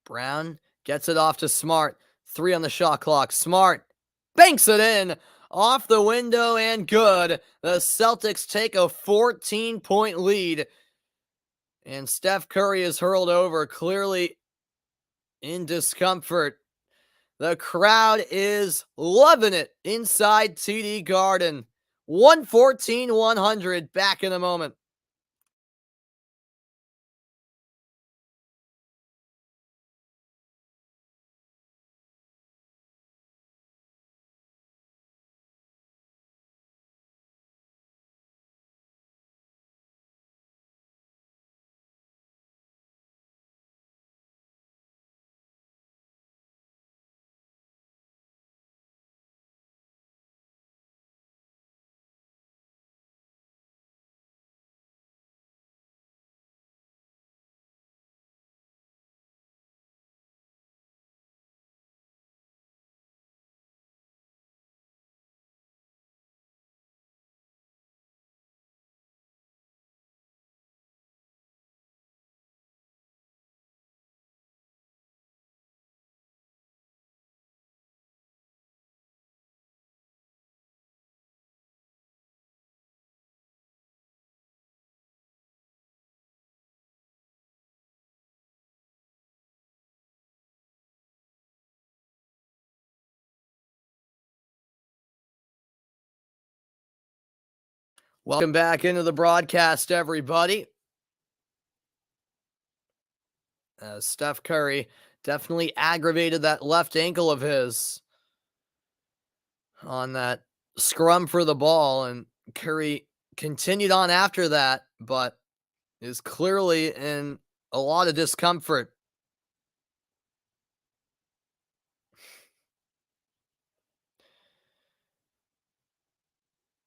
Brown gets it off to Smart. 3 on the shot clock. Smart banks it in. Off the window and good. The Celtics take a 14-point lead. And Steph Curry is hurled over, clearly in discomfort. The crowd is loving it inside TD Garden. 114-100. Back in a moment. Welcome back into the broadcast, everybody. Steph Curry definitely aggravated that left ankle of his on that scrum for the ball, and Curry continued on after that, but is clearly in a lot of discomfort.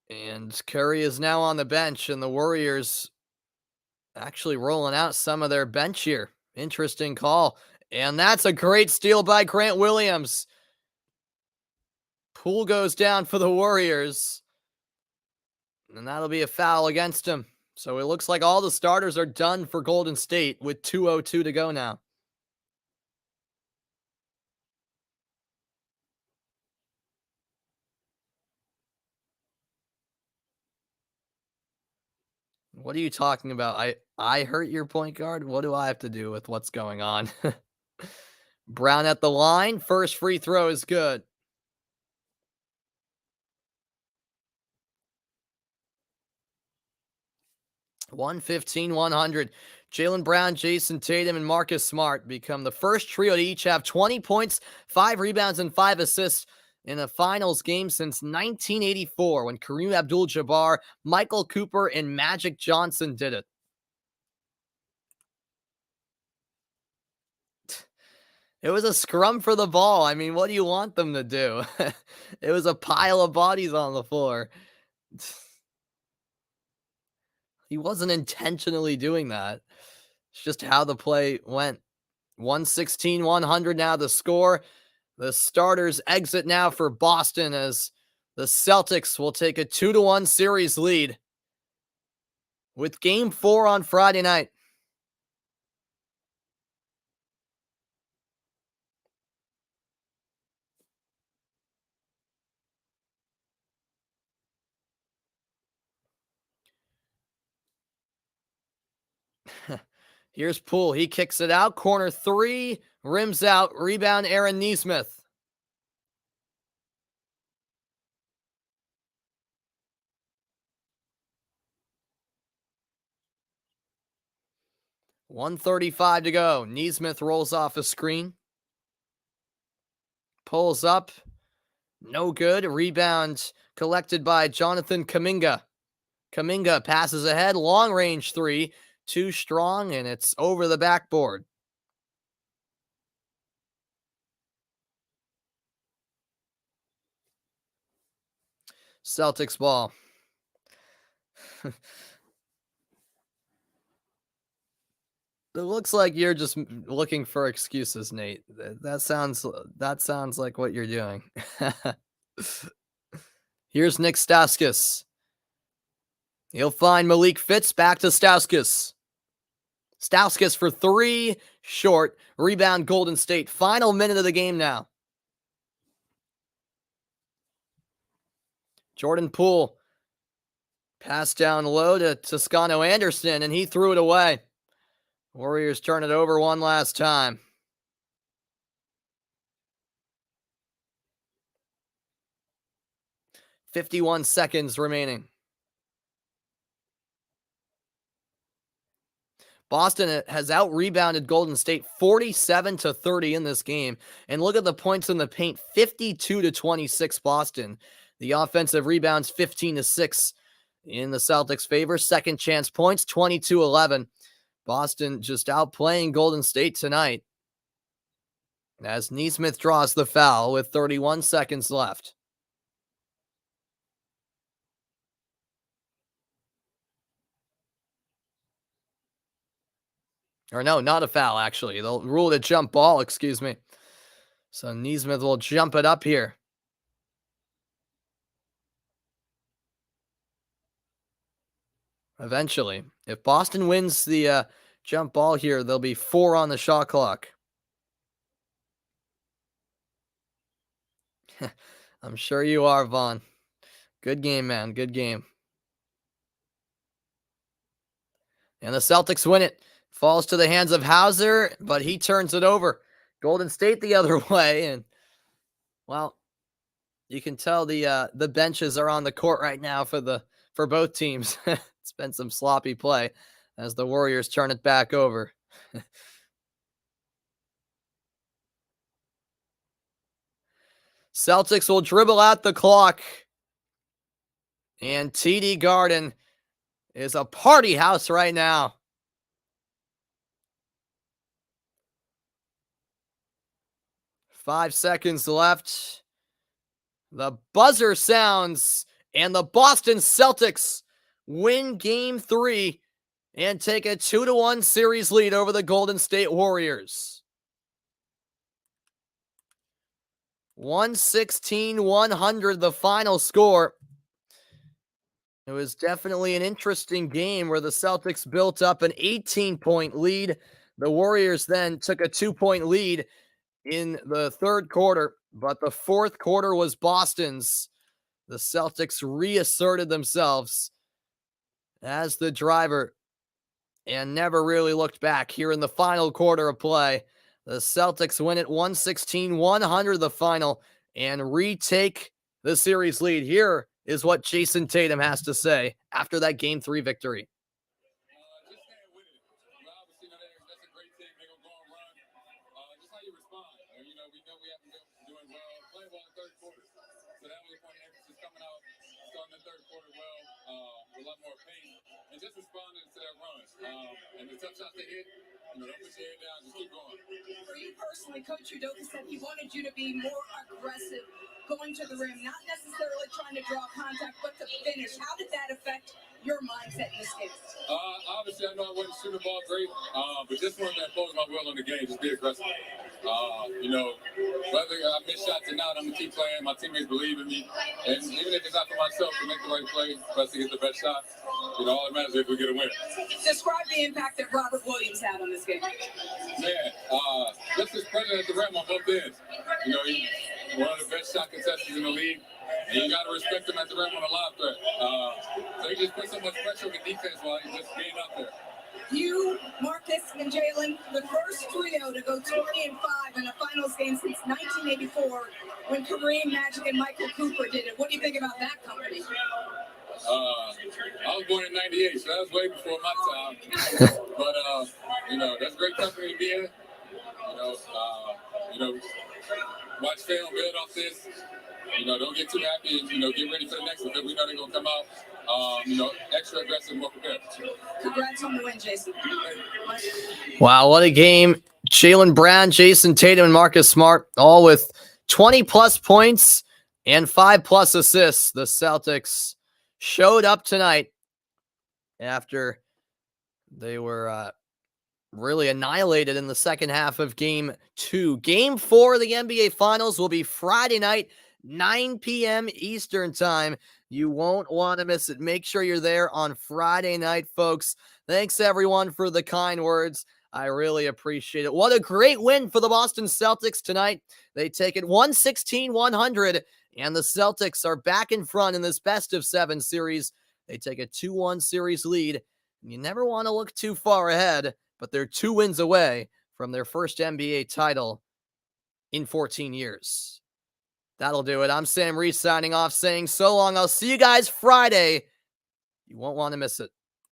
And Curry is now on the bench, and the Warriors actually rolling out some of their bench here. Interesting call. And that's a great steal by Grant Williams. Poole goes down for the Warriors. And that'll be a foul against him. So it looks like all the starters are done for Golden State with 2:02 to go now. What are you talking about? I hurt your point guard? What do I have to do with what's going on? Brown at the line. First free throw is good. 115-100. Jaylen Brown, Jason Tatum, and Marcus Smart become the first trio to each have 20 points, 5 rebounds, and 5 assists in a finals game since 1984 when Kareem Abdul-Jabbar, Michael Cooper, and Magic Johnson did it. It was a scrum for the ball. I mean, what do you want them to do? It was a pile of bodies on the floor. He wasn't intentionally doing that. It's just how the play went. 116-100 now the score. The starters exit now for Boston as the Celtics will take a 2-1 series lead with Game 4 on Friday night. Here's Poole. He kicks it out. Corner 3. Rims out. Rebound Aaron Nesmith. .135 to go. Nesmith rolls off a screen. Pulls up. No good. Rebound collected by Jonathan Kuminga. Kuminga passes ahead. Long range 3. Too strong, and it's over the backboard. Celtics ball. It looks like you're just looking for excuses, Nate. That sounds like what you're doing. Here's Nick Stauskas. He'll find Malik Fitz. Back to Stauskas. Stauskas for 3. Short. Rebound Golden State. Final minute of the game now. Jordan Poole. Pass down low to Toscano Anderson, and he threw it away. Warriors turn it over one last time. .51 seconds remaining. Boston has out-rebounded Golden State 47-30 in this game. And look at the points in the paint, 52-26 Boston. The offensive rebounds, 15-6 in the Celtics' favor. Second chance points, 22-11. Boston just outplaying Golden State tonight as Nesmith draws the foul with 31 seconds left. Or no, not a foul, actually. They'll rule it a jump ball, excuse me. So Nesmith will jump it up here. Eventually. If Boston wins the jump ball here, there'll be 4 on the shot clock. I'm sure you are, Vaughn. Good game, man. Good game. And the Celtics win it. Falls to the hands of Hauser, but he turns it over. Golden State the other way. And, well, you can tell the benches are on the court right now for both teams. It's been some sloppy play as the Warriors turn it back over. Celtics will dribble out the clock. And TD Garden is a party house right now. Five seconds left. The buzzer sounds, and the Boston Celtics win Game 3 and take a 2-1 series lead over the Golden State Warriors. 116-100, the final score. It was definitely an interesting game where the Celtics built up an 18-point lead. The Warriors then took a 2-point lead in the third quarter, but the fourth quarter was Boston's. The Celtics reasserted themselves as the driver and never really looked back here in the final quarter of play. The Celtics win it 116-100 the final and retake the series lead. Here is what Jason Tatum has to say after that Game 3 victory. lot more pace and just responding to that run. And the tough shots they hit, don't put your head down, just keep going. For you personally, Coach Udoka said he wanted you to be more aggressive going to the rim, not necessarily trying to draw contact, but to finish. How did that affect your mindset in this game? Obviously, I know I wasn't shooting the ball great, but just wanted to impose my will on the game, just be aggressive. Whether I miss shots or not, I'm going to keep playing. My teammates believe in me. And even if it's not for myself to make the right play, for us to get the best shot, all that matters is if we get a win. Describe the impact that Robert Williams had on this game. Man, just his presence at the rim on both ends. He's one of the best shot contestants in the league. And you got to respect him at the rim on a lob threat. So he just put so much pressure on the defense while he's just being up there. You, Marcus, and Jalen, the first trio to go 20-5 in a finals game since 1984 when Kareem, Magic, and Michael Cooper did it. What do you think about that company? I was born in 98, so that was way before my time. But, that's great company to be in. Watch film, build off this. Don't get too happy and, get ready for the next one because we know they're going to come out, extra aggressive and more prepared. Congrats on the win, Jason. Wow, what a game. Jaylen Brown, Jason Tatum, and Marcus Smart, all with 20-plus points and 5-plus assists. The Celtics showed up tonight after they were really annihilated in the second half of Game 2. Game 4 of the NBA Finals will be Friday night, 9 p.m. Eastern Time. You won't want to miss it. Make sure you're there on Friday night, folks. Thanks, everyone, for the kind words. I really appreciate it. What a great win for the Boston Celtics tonight. They take it 116-100, and the Celtics are back in front in this best-of-7 series. They take a 2-1 series lead. You never want to look too far ahead, but they're 2 wins away from their first NBA title in 14 years. That'll do it. I'm Sam Reese signing off saying so long. I'll see you guys Friday. You won't want to miss it.